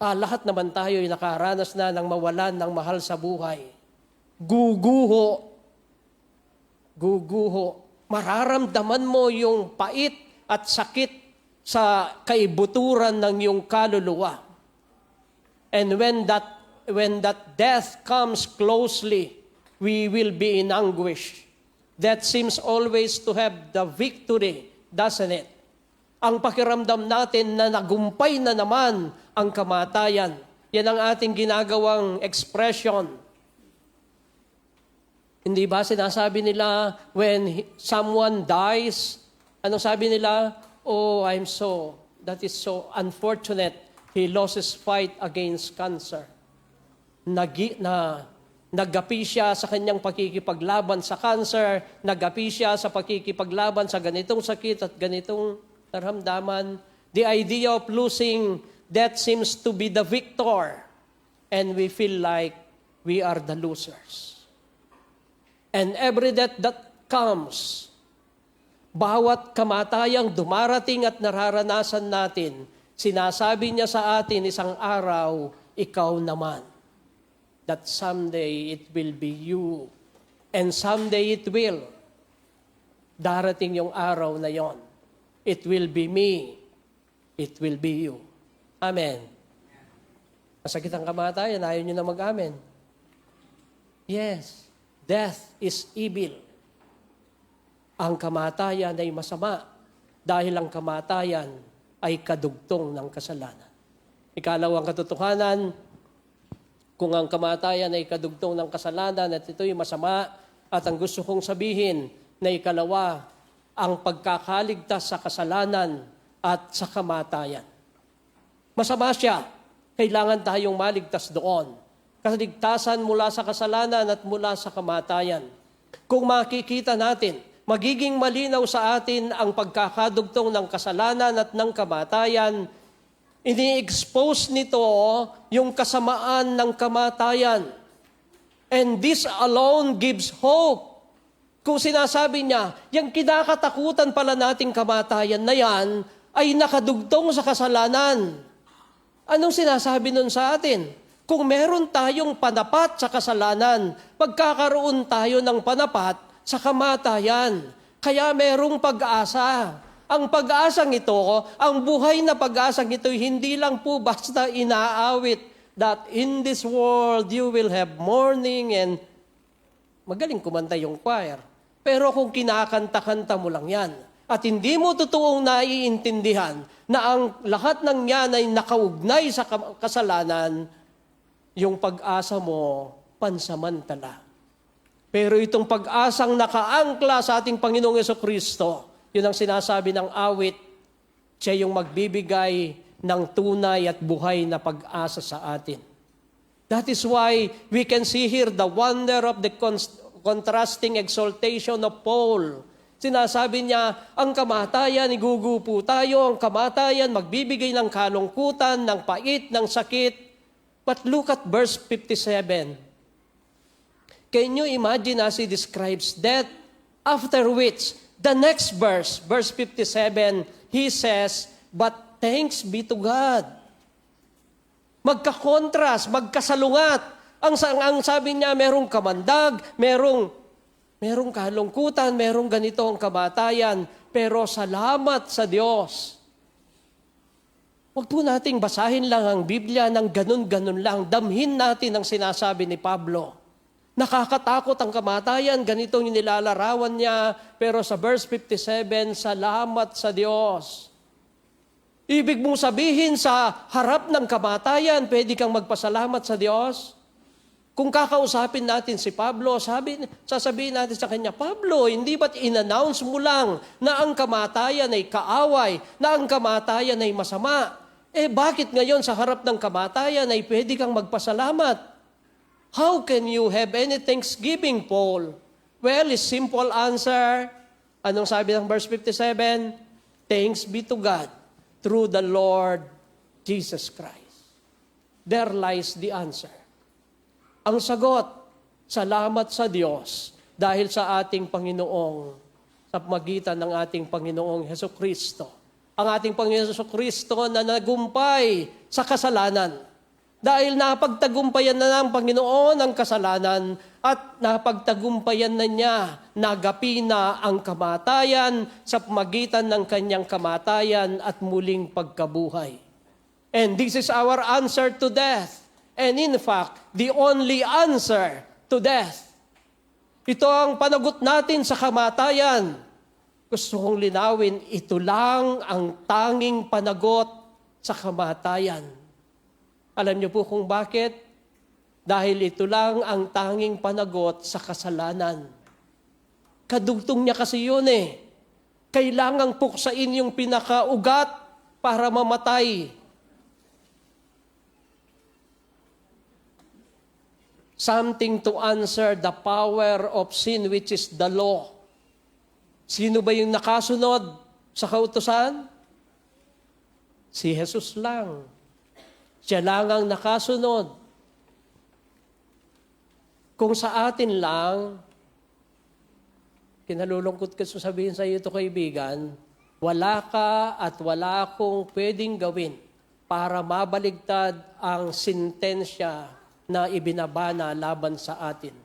Lahat naman tayo ay nakaranas na ng mawalan ng mahal sa buhay. Guguho. Guguho. Mararamdaman mo yung pait at sakit sa kaibuturan ng iyong kaluluwa. And when that death comes closely, we will be in anguish. That seems always to have the victory, doesn't it? Ang pakiramdam natin na nagumpay na naman ang kamatayan. Yan ang ating ginagawang expression. Hindi ba sinasabi nila when someone dies, anong sabi nila? Oh, that is so unfortunate. He lost his fight against cancer. Nagapi siya sa kanyang pakikipaglaban sa cancer, nagapi siya sa pakikipaglaban sa ganitong sakit at ganitong naramdaman. The idea of losing, that seems to be the victor. And we feel like we are the losers. And every death that comes, bawat kamatayang dumarating at nararanasan natin, sinasabi niya sa atin isang araw, ikaw naman. That someday it will be you. And someday it will. Darating yung araw na yon. It will be me. It will be you. Amen. Masakit ang kamatayan, ayaw nyo na mag-amen. Yes, death is evil. Ang kamatayan ay masama dahil ang kamatayan ay kadugtong ng kasalanan. Ikalawang katotohanan, kung ang kamatayan ay kadugtong ng kasalanan at ito'y masama, at ang gusto kong sabihin na ikalawa, ang pagkakaligtas sa kasalanan at sa kamatayan. Masama siya. Kailangan tayong maligtas doon. Kaligtasan mula sa kasalanan at mula sa kamatayan. Kung makikita natin, magiging malinaw sa atin ang pagkakadugtong ng kasalanan at ng kamatayan. Ini-expose nito yung kasamaan ng kamatayan. And this alone gives hope. Kung sinasabi niya, yung kinakatakutan pala nating kamatayan na yan, ay nakadugtong sa kasalanan. Anong sinasabi nun sa atin? Kung meron tayong panapat sa kasalanan, pagkakaroon tayo ng panapat sa kamatayan. Kaya merong pag-asa. Ang pag-asang ito, ang buhay na pag-asang ito, hindi lang po basta inaawit that in this world you will have mourning and magaling kumanta yung choir. Pero kung kinakanta-kanta mo lang yan, at hindi mo totoong naiintindihan na ang lahat ng yan ay nakaugnay sa kasalanan, yung pag-asa mo, pansamantala. Pero itong pag-asang nakaangkla sa ating Panginoong Jesucristo, yun ang sinasabi ng awit, siya yung magbibigay ng tunay at buhay na pag-asa sa atin. That is why we can see here the wonder of the contrasting exaltation of Paul. Sinasabi niya, ang kamatayan, igugupo tayo, ang kamatayan, magbibigay ng kalungkutan, ng pait, ng sakit. But look at verse 57. Can you imagine as he describes death? After which, the next verse 57, he says, but thanks be to God. Magka-contrast, magkasalungat. Ang sabi niya, merong kamandag, merong kalungkutan, merong ganito ang kamatayan, pero salamat sa Diyos. Huwag po nating basahin lang ang Biblia ng ganun-ganun lang. Damhin natin ang sinasabi ni Pablo. Nakakatakot ang kamatayan, ganito yung nilalarawan niya, pero sa verse 57, salamat sa Diyos. Ibig mong sabihin sa harap ng kamatayan, pwede kang magpasalamat sa Diyos? Kung kakausapin natin si Pablo, sasabihin natin sa kanya, Pablo, hindi ba't in-announce mo lang na ang kamatayan ay kaaway, na ang kamatayan ay masama? Bakit ngayon sa harap ng kamatayan ay pwede kang magpasalamat? How can you have any thanksgiving, Paul? Well, a simple answer. Anong sabi ng verse 57? Thanks be to God through the Lord Jesus Christ. There lies the answer. Ang sagot, salamat sa Diyos dahil sa ating Panginoong, sa magitan ng ating Panginoong Hesukristo. Ang ating Panginoong Hesukristo na nagumpay sa kasalanan. Dahil napagtagumpayan na ng Panginoon ang kasalanan at napagtagumpayan na niya, nagapi na ang kamatayan sa magitan ng kanyang kamatayan at muling pagkabuhay. And this is our answer to death. And in fact, the only answer to death. Ito ang panagot natin sa kamatayan. Gusto kong linawin, ito lang ang tanging panagot sa kamatayan. Alam niyo po kung bakit? Dahil ito lang ang tanging panagot sa kasalanan. Kadugtong niya kasi yun eh. Kailangang puksain yung pinakaugat para mamatay. Something to answer the power of sin, which is the law. Sino ba yung nakasunod sa kautusan? Si Jesus lang. Siya lang ang nakasunod. Kung sa atin lang, kinalulungkot ko sabihin sa iyo ito, kaibigan, wala ka at wala akong pwedeng gawin para mabaligtad ang sentensya na ibinabana laban sa atin.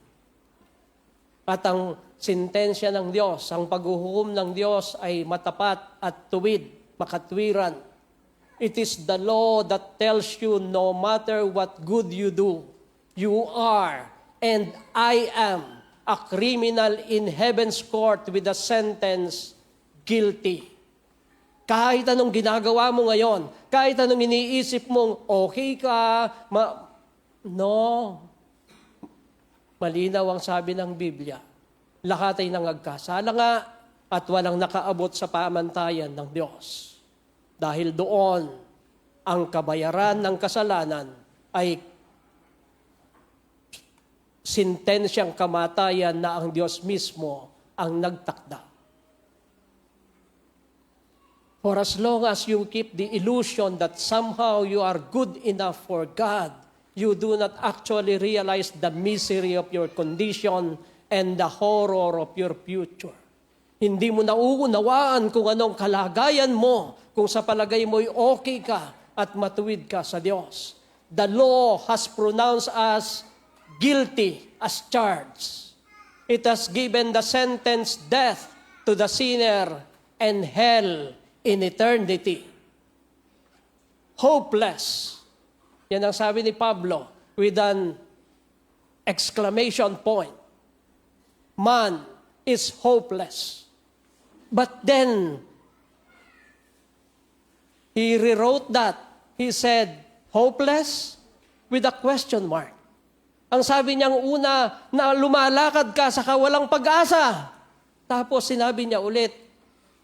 At ang sentensya ng Diyos, ang paghuhukom ng Diyos ay matapat at tuwid, makatwiran. It is the law that tells you no matter what good you do, you are and I am a criminal in heaven's court with a sentence, guilty. Kahit anong ginagawa mo ngayon, kahit anong iniisip mong okay ka, no. Malinaw ang sabi ng Biblia. Lahat ay nangagkasala nga at walang nakaabot sa pamantayan ng Diyos. Dahil doon, ang kabayaran ng kasalanan ay sentensyang kamatayan na ang Diyos mismo ang nagtakda. For as long as you keep the illusion that somehow you are good enough for God, you do not actually realize the misery of your condition and the horror of your future. Hindi mo nauunawaan kung anong kalagayan mo, kung sa palagay mo'y okay ka at matuwid ka sa Diyos. The law has pronounced us guilty as charged. It has given the sentence death to the sinner and hell in eternity. Hopeless. Yan ang sabi ni Pablo with an exclamation point. Man is hopeless. But then, he rewrote that. He said, hopeless with a question mark. Ang sabi niyang una, na lumalakad ka sa kawalang pag-asa. Tapos sinabi niya ulit,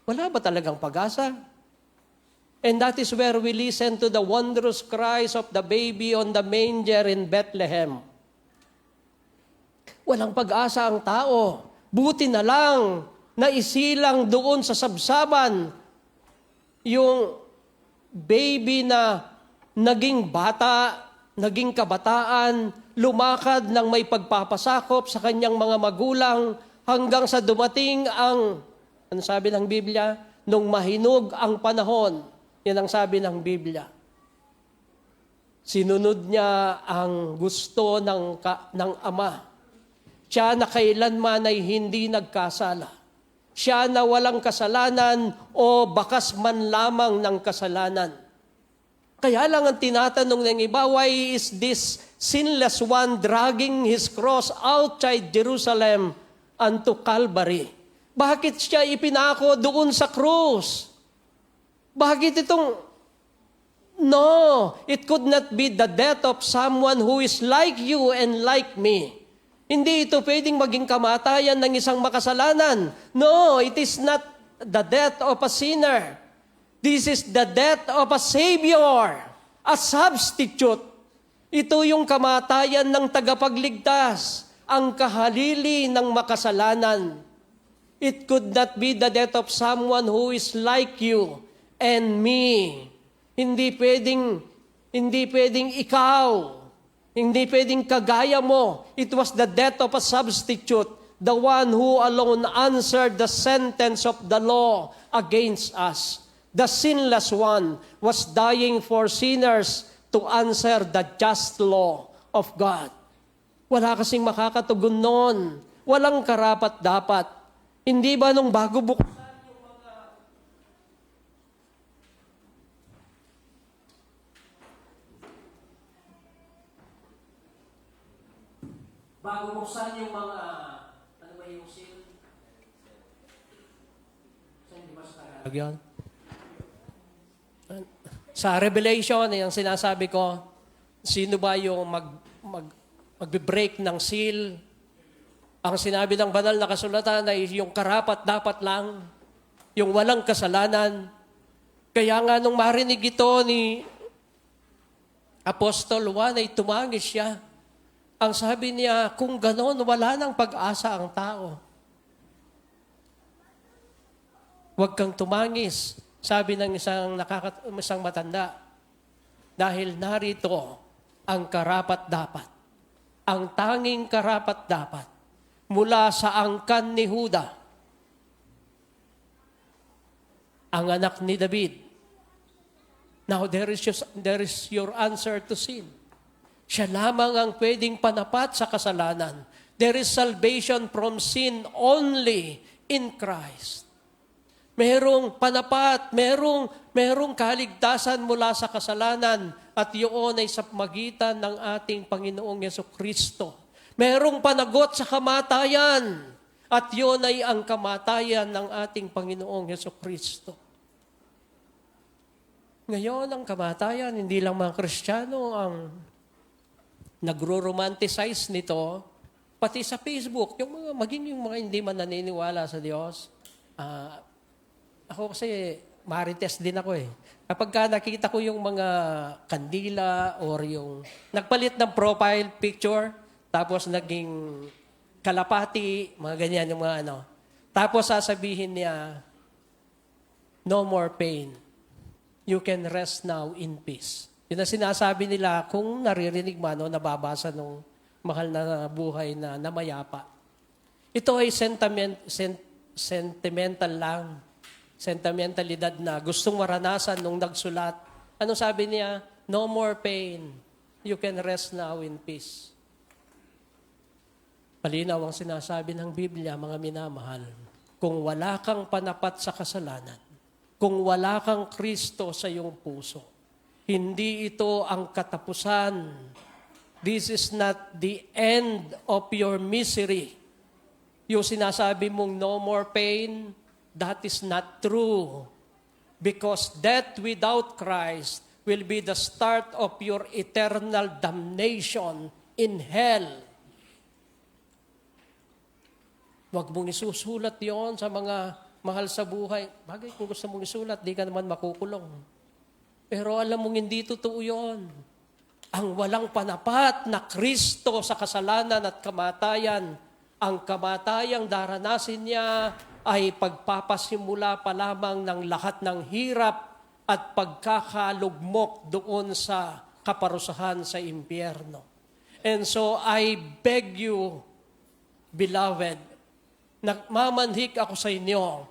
wala ba talagang pag-asa? And that is where we listen to the wondrous cries of the baby on the manger in Bethlehem. Walang pag-asa ang tao. Buti na lang na isilang doon sa sabsaban yung baby na naging bata, naging kabataan, lumakad ng may pagpapasakop sa kanyang mga magulang hanggang sa dumating ang, ano sabi ng Biblia? Nung mahinog ang panahon. Yan ang sabi ng Biblia. Sinunod niya ang gusto ng Ama. Siya na kailanman ay hindi nagkasala. Siya na walang kasalanan o bakas man lamang ng kasalanan. Kaya lang ang tinatanong ng iba, why is this sinless one dragging his cross outside Jerusalem unto Calvary? Bakit siya ipinako doon sa krus? Bakit itong... No, it could not be the death of someone who is like you and like me. Hindi ito pwedeng maging kamatayan ng isang makasalanan. No, it is not the death of a sinner. This is the death of a Savior, a substitute. Ito yung kamatayan ng tagapagligtas, ang kahalili ng makasalanan. It could not be the death of someone who is like you and me. Hindi pwedeng ikaw. Hindi pwedeng kagaya mo. It was the death of a substitute, the one who alone answered the sentence of the law against us. The sinless one was dying for sinners to answer the just law of God. Wala kasing makakatugon noon. Walang karapat-dapat. Hindi ba nung bago buksan yung mga, ano ba yung seal? Sa Revelation, yung sinasabi ko, sino ba yung magbe-break ng seal? Ang sinabi ng banal na kasulatan ay yung karapat-dapat lang, yung walang kasalanan. Kaya nga nung marinig ito ni Apostol Juan ay tumangis siya. Ang sabi niya, kung ganon, wala nang pag-asa ang tao. Huwag kang tumangis, sabi ng isang matanda. Dahil narito ang karapat-dapat. Ang tanging karapat-dapat mula sa angkan ni Huda, ang anak ni David. Now, there is your answer to sin. Siya lamang ang pwedeng panapat sa kasalanan. There is salvation from sin only in Christ. Merong panapat, merong kaligtasan mula sa kasalanan at yun ay sa magitan ng ating Panginoong Yesukristo. Merong panagot sa kamatayan at yun ay ang kamatayan ng ating Panginoong Yesukristo. Ngayon, ang kamatayan, hindi lang mga Kristiyano ang nagro-romanticize nito, pati sa Facebook, maging yung mga hindi man naniniwala sa Diyos. Ako kasi, marites din ako eh. Kapag nakita ko yung mga kandila or yung nagpalit ng profile picture, tapos naging kalapati, mga ganyan yung mga ano. Tapos sasabihin niya, no more pain. You can rest now in peace. Yun ang sinasabi nila kung naririnig man o nababasa nung mahal na buhay na namayapa. Ito ay sentimental lang. Sentimentalidad na gustong maranasan nung nagsulat. Anong sabi niya? No more pain. You can rest now in peace. Palinaw ang sinasabi ng Biblia, mga minamahal. Kung wala kang panapat sa kasalanan, kung wala kang Kristo sa iyong puso, hindi ito ang katapusan. This is not the end of your misery. Yung sinasabi mong no more pain, that is not true. Because death without Christ will be the start of your eternal damnation in hell. Huwag mong isusulat yon sa mga mahal sa buhay. Bagay, kung gusto mong isulat, di ka naman makukulong. Pero alam mong hindi totoo yun. Ang walang panapat na Kristo sa kasalanan at kamatayan, ang kamatayang daranasin niya ay pagpapasimula pa lamang ng lahat ng hirap at pagkakalugmok doon sa kaparusahan sa impyerno. And so I beg you, beloved, nagmamanhik ako sa inyo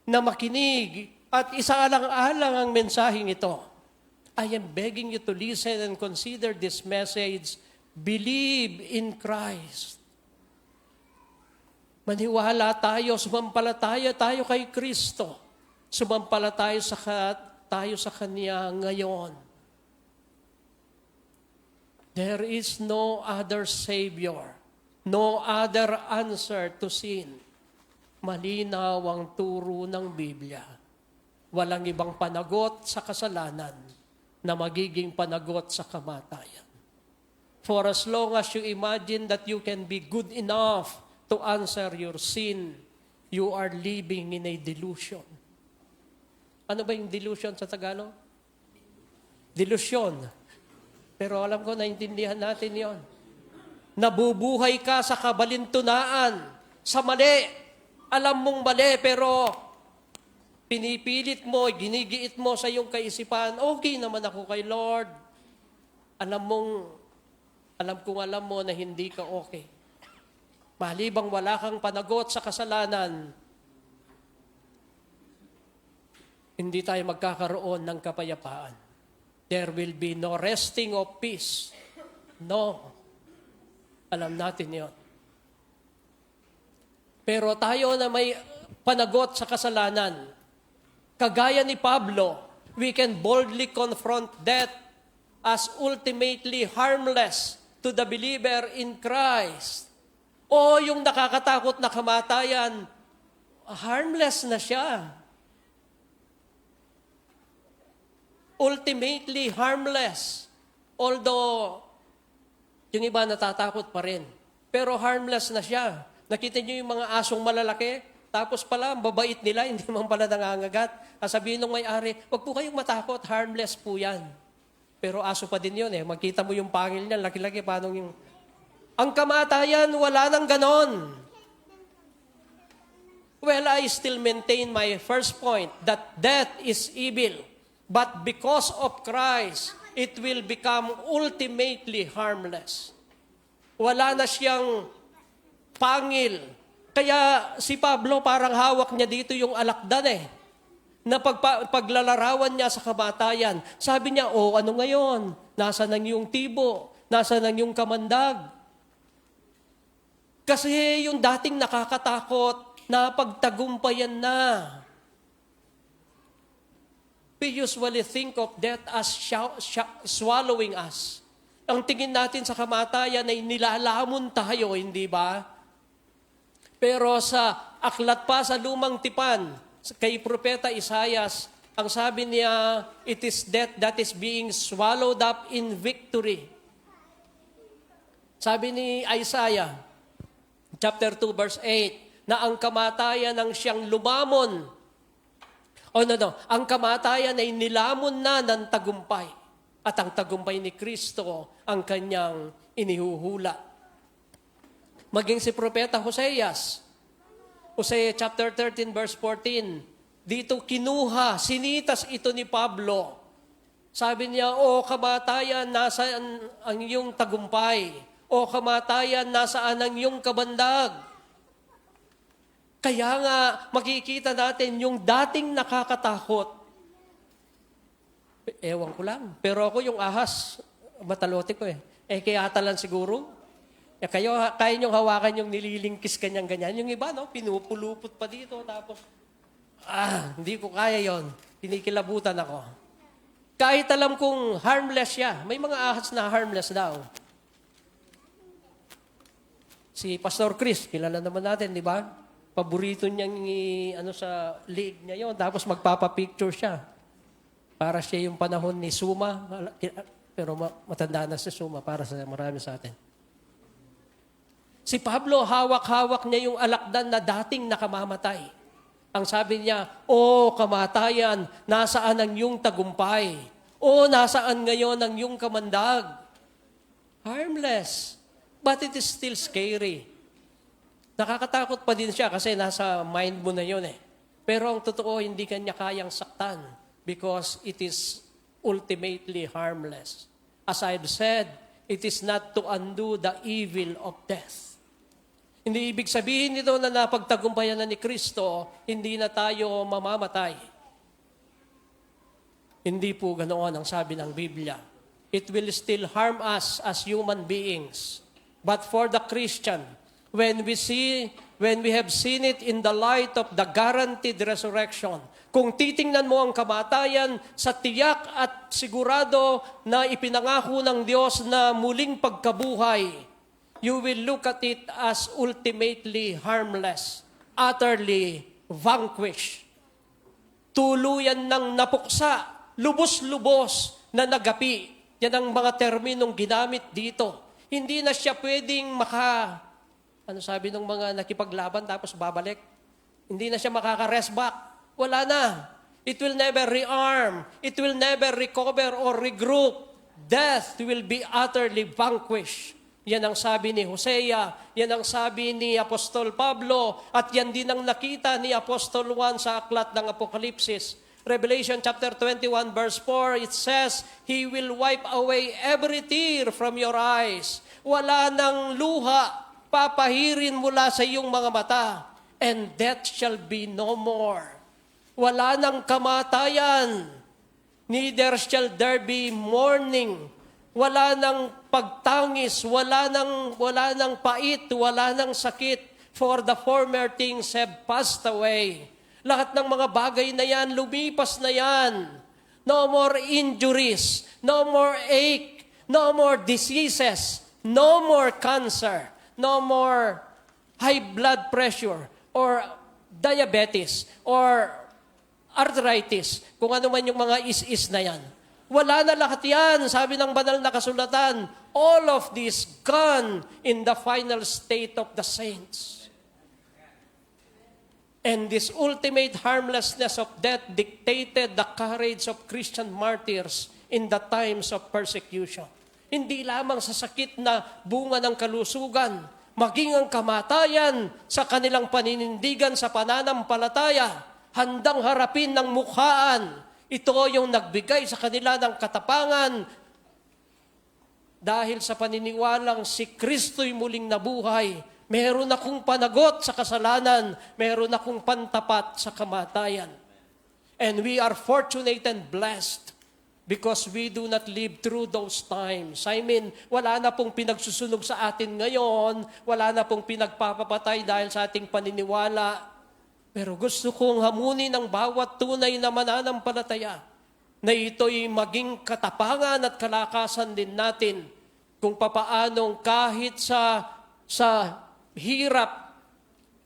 na makinig at isaalang-alang ang mensaheng ito. I am begging you to listen and consider this message. Believe in Christ. Maniwala tayo, sumampalataya tayo kay Kristo. Sumampalataya tayo sa Kanya ngayon. There is no other Savior, no other answer to sin. Malinaw ang turo ng Biblia. Walang ibang panagot sa kasalanan na magiging panagot sa kamatayan. For as long as you imagine that you can be good enough to answer your sin, you are living in a delusion. Ano ba yung delusion sa Tagalog? Delusion. Pero alam ko, naintindihan natin yon. Nabubuhay ka sa kabalintunaan, sa mali. Alam mong mali, pero pinipilit mo, ginigiit mo sa iyong kaisipan, okay naman ako kay Lord. Alam mo na hindi ka okay. Malibang wala kang panagot sa kasalanan, hindi tayo magkakaroon ng kapayapaan. There will be no resting of peace. No. Alam natin yon. Pero tayo na may panagot sa kasalanan, kagaya ni Pablo, we can boldly confront death as ultimately harmless to the believer in Christ. O yung nakakatakot na kamatayan, harmless na siya. Ultimately harmless. Although, yung iba natatakot pa rin. Pero harmless na siya. Nakita niyo yung mga asong malalaki, tapos pala, ang babait nila, hindi man pala nangangagat. Sabihin ng may-ari, wag po kayong matakot, harmless po yan. Pero aso pa din yun eh. Magkita mo yung pangil niya, laki-laki, paano yung... Ang kamatayan, wala nang ganon. Well, I still maintain my first point, that death is evil. But because of Christ, it will become ultimately harmless. Wala na siyang pangil. Kaya si Pablo parang hawak niya dito yung alakdan eh. Na paglalarawan niya sa kamatayan. Sabi niya, ano ngayon? Nasa nang yung tibo? Nasa nang yung kamandag? Kasi yung dating nakakatakot, napagtagumpayan na. We usually think of death as swallowing us. Ang tingin natin sa kamatayan ay nilalamon tayo, hindi ba? Pero sa aklat pa sa Lumang Tipan, kay Propeta Isaias, ang sabi niya, it is death that is being swallowed up in victory. Sabi ni Isaiah, chapter 2, verse 8, na ang kamatayan ang siyang lumamon. Ang kamatayan ay nilamon na ng tagumpay. At ang tagumpay ni Kristo ang kanyang inihuhula. Maging si Propeta Hoseas, Hosea chapter 13, verse 14, dito kinuha, sinitas ito ni Pablo. Sabi niya, kamatayan, nasaan ang iyong tagumpay? O kamatayan, nasaan ang iyong kabandag? Kaya nga, makikita natin yung dating nakakatakot. Ewan ko lang. Pero ako yung ahas, matalote ko eh. Kaya talan siguro. Kaya niyong hawakan yung nililingkis kanyang ganyan. Yung iba, pinupulupot pa dito. Tapos, hindi ko kaya yon. Pinikilabutan ako. Kahit alam kong harmless siya. May mga ahas na harmless daw. Si Pastor Chris, kilala naman natin, di ba? Paborito niyang sa league niya yon. Tapos magpapapicture siya. Para siya yung panahon ni Suma. Pero matanda na si Suma para sa marami sa atin. Si Pablo, hawak-hawak niya yung alakdan na dating nakamamatay. Ang sabi niya, kamatayan, nasaan ang iyong tagumpay? Nasaan ngayon ang iyong kamandag? Harmless. But it is still scary. Nakakatakot pa din siya kasi nasa mind mo na yun eh. Pero ang totoo, hindi kanya kayang saktan because it is ultimately harmless. As I've said, it is not to undo the evil of death. Hindi ibig sabihin nito na napagtagumpayan na ni Kristo, hindi na tayo mamamatay. Hindi po ganoon ang sabi ng Biblia. It will still harm us as human beings. But for the Christian, when we have seen it in the light of the guaranteed resurrection, kung titingnan mo ang kamatayan sa tiyak at sigurado na ipinangako ng Diyos na muling pagkabuhay, you will look at it as ultimately harmless, utterly vanquished. Tuluyan ng napuksa, lubos-lubos na nagapi. Yan ang mga terminong ginamit dito. Hindi na siya pwedeng ano sabi ng mga nakipaglaban tapos babalik? Hindi na siya makaka-rest back. Wala na. It will never rearm. It will never recover or regroup. Death will be utterly vanquished. Yan ang sabi ni Hosea, yan ang sabi ni Apostol Pablo, at yan din ang nakita ni Apostol Juan sa aklat ng Apokalipsis. Revelation chapter 21 verse 4, it says, He will wipe away every tear from your eyes. Wala nang luha, papahirin mula sa iyong mga mata, and death shall be no more. Wala nang kamatayan, neither shall there be mourning. Wala nang pagtangis, wala nang pait, wala nang sakit, for the former things have passed away. Lahat ng mga bagay na yan, lumipas na yan. No more injuries, no more ache, no more diseases, no more cancer, no more high blood pressure, or diabetes, or arthritis, kung ano man yung mga is-is na yan. Wala na lahat yan, sabi ng banal na kasulatan. All of this gone in the final state of the saints. And this ultimate harmlessness of death dictated the courage of Christian martyrs in the times of persecution. Hindi lamang sa sakit na bunga ng kalusugan, maging ang kamatayan sa kanilang paninindigan sa pananampalataya, handang harapin ng mukhaan. Ito yung nagbigay sa kanila ng katapangan dahil sa paniniwalang si Kristo'y muling nabuhay. Meron akong panagot sa kasalanan, meron akong pantapat sa kamatayan. And we are fortunate and blessed because we do not live through those times. I mean, wala na pong pinagsusunog sa atin ngayon, wala na pong pinagpapapatay dahil sa ating paniniwala. Pero gusto kong hamunin ang bawat tunay na mananampalataya na ito'y maging katapangan at kalakasan din natin kung papaanong kahit sa hirap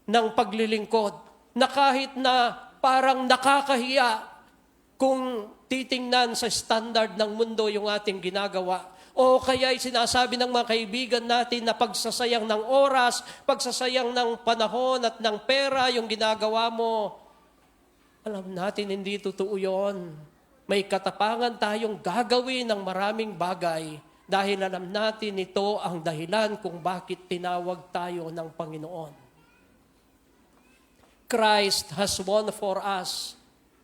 ng paglilingkod, na kahit na parang nakakahiya kung titingnan sa standard ng mundo yung ating ginagawa. O kaya'y sinasabi ng mga kaibigan natin na pagsasayang ng oras, pagsasayang ng panahon at ng pera yung ginagawa mo. Alam natin, hindi totoo yun. May katapangan tayong gagawin ng maraming bagay dahil alam natin ito ang dahilan kung bakit tinawag tayo ng Panginoon. Christ has won for us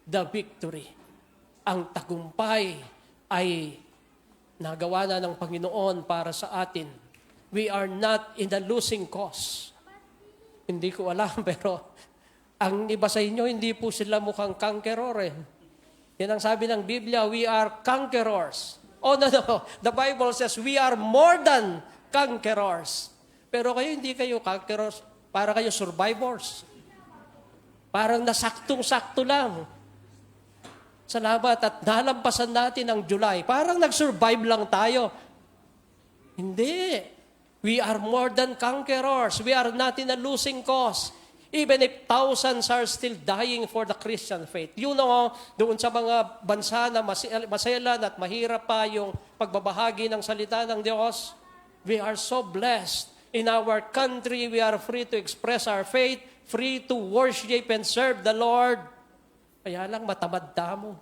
the victory. Ang tagumpay ay nagawa na ng Panginoon para sa atin. We are not in the losing cause. Hindi ko alam, pero ang iba sa inyo, hindi po sila mukhang conqueror eh. Yan ang sabi ng Biblia, we are conquerors. Oh, no. The Bible says, we are more than conquerors. Pero kayo, hindi kayo conquerors. Para kayo survivors. Parang nasaktong-sakto lang. Salamat at nalampasan natin ang July. Parang nag-survive lang tayo. Hindi. We are more than conquerors. We are not in a losing cause. Even if thousands are still dying for the Christian faith. You know, doon sa mga bansa na maselan at mahirap pa yung pagbabahagi ng salita ng Diyos, we are so blessed. In our country, we are free to express our faith, free to worship and serve the Lord. Kaya lang matamad mo.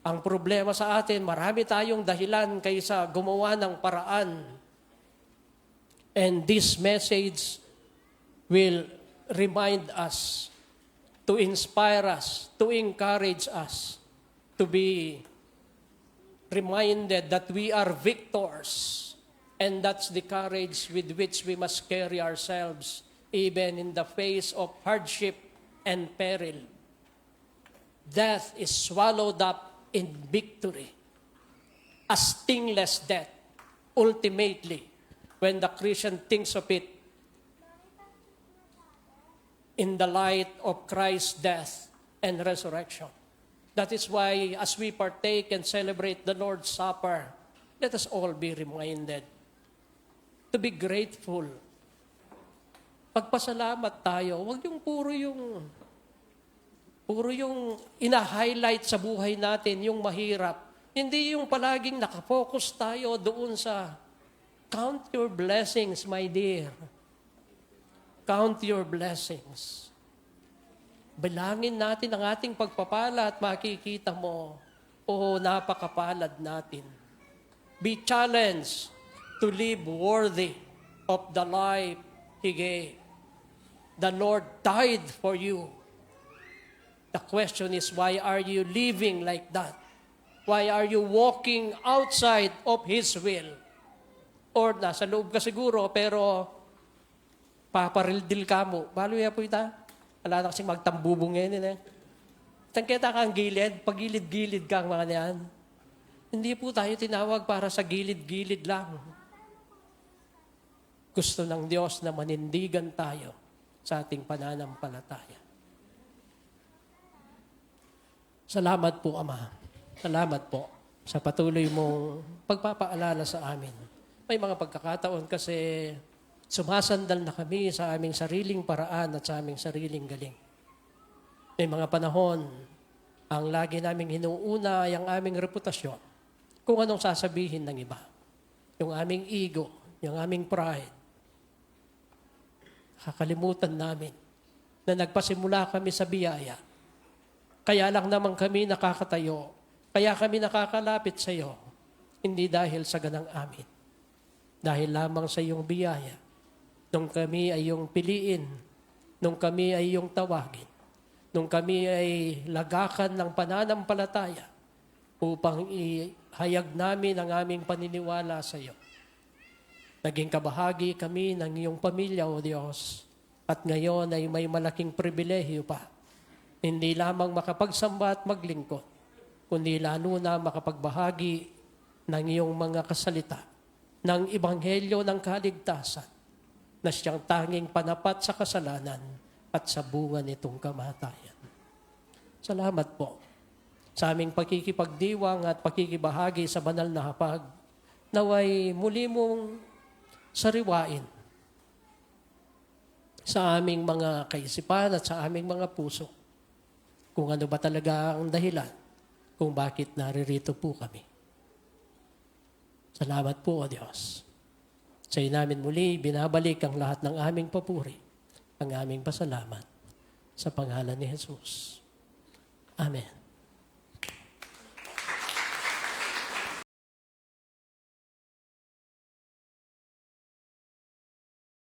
Ang problema sa atin, marami tayong dahilan kaysa gumawa ng paraan. And this message will remind us, to inspire us, to encourage us, to be reminded that we are victors. And that's the courage with which we must carry ourselves, even in the face of hardship and peril. Death is swallowed up in victory. A stingless death, ultimately, when the Christian thinks of it in the light of Christ's death and resurrection. That is why, as we partake and celebrate the Lord's Supper, let us all be reminded to be grateful. Pagpasalamat tayo, huwag yung puro yung ina-highlight sa buhay natin, yung mahirap. Hindi yung palaging nakafocus tayo doon sa count your blessings, my dear. Count your blessings. Bilangin natin ang ating pagpapala at makikita mo, napakapalad natin. Be challenged to live worthy of the life He gave. The Lord died for you. The question is, why are you living like that? Why are you walking outside of His will? Or nasa loob ka siguro, pero paparildil ka mo. Balo ya po ita. Wala na kasing magtambubong ngayon. Tangkita kang gilid, pagilid-gilid ka ang mga niyan. Hindi po tayo tinawag para sa gilid-gilid lang. Gusto ng Diyos na manindigan tayo sa ating pananampalataya. Salamat po, Ama. Salamat po sa patuloy mong pagpapaalala sa amin. May mga pagkakataon kasi sumasandal na kami sa aming sariling paraan at sa aming sariling galing. May mga panahon, ang lagi naming hinuuna ay ang aming reputasyon. Kung anong sasabihin ng iba. Yung aming ego, yung aming pride. Kakalimutan namin na nagpasimula kami sa biyaya. Kaya lang naman kami nakakatayo. Kaya kami nakakalapit sa iyo. Hindi dahil sa ganang amin. Dahil lamang sa iyong biyaya. Nung kami ay iyong piliin. Nung kami ay iyong tawagin. Nung kami ay lagakan ng pananampalataya upang ihayag namin ang aming paniniwala sa iyo. Naging kabahagi kami ng iyong pamilya, O Diyos. At ngayon ay may malaking pribilehiyo pa. Hindi lamang makapagsamba at maglingkod, kundi lalo na makapagbahagi ng iyong mga kasalita, ng ebanghelyo ng kaligtasan, na siyang tanging panapat sa kasalanan at sa bunga nitong kamatayan. Salamat po sa aming pakikipagdiwang at pakikibahagi sa banal na hapag, naway muli mong sariwain sa aming mga kaisipan at sa aming mga puso kung ano ba talaga ang dahilan kung bakit naririto po kami. Salamat po, O Diyos. Sa iyo namin muli, binabalik ang lahat ng aming papuri, ang aming pasalamat sa pangalan ni Jesus. Amen.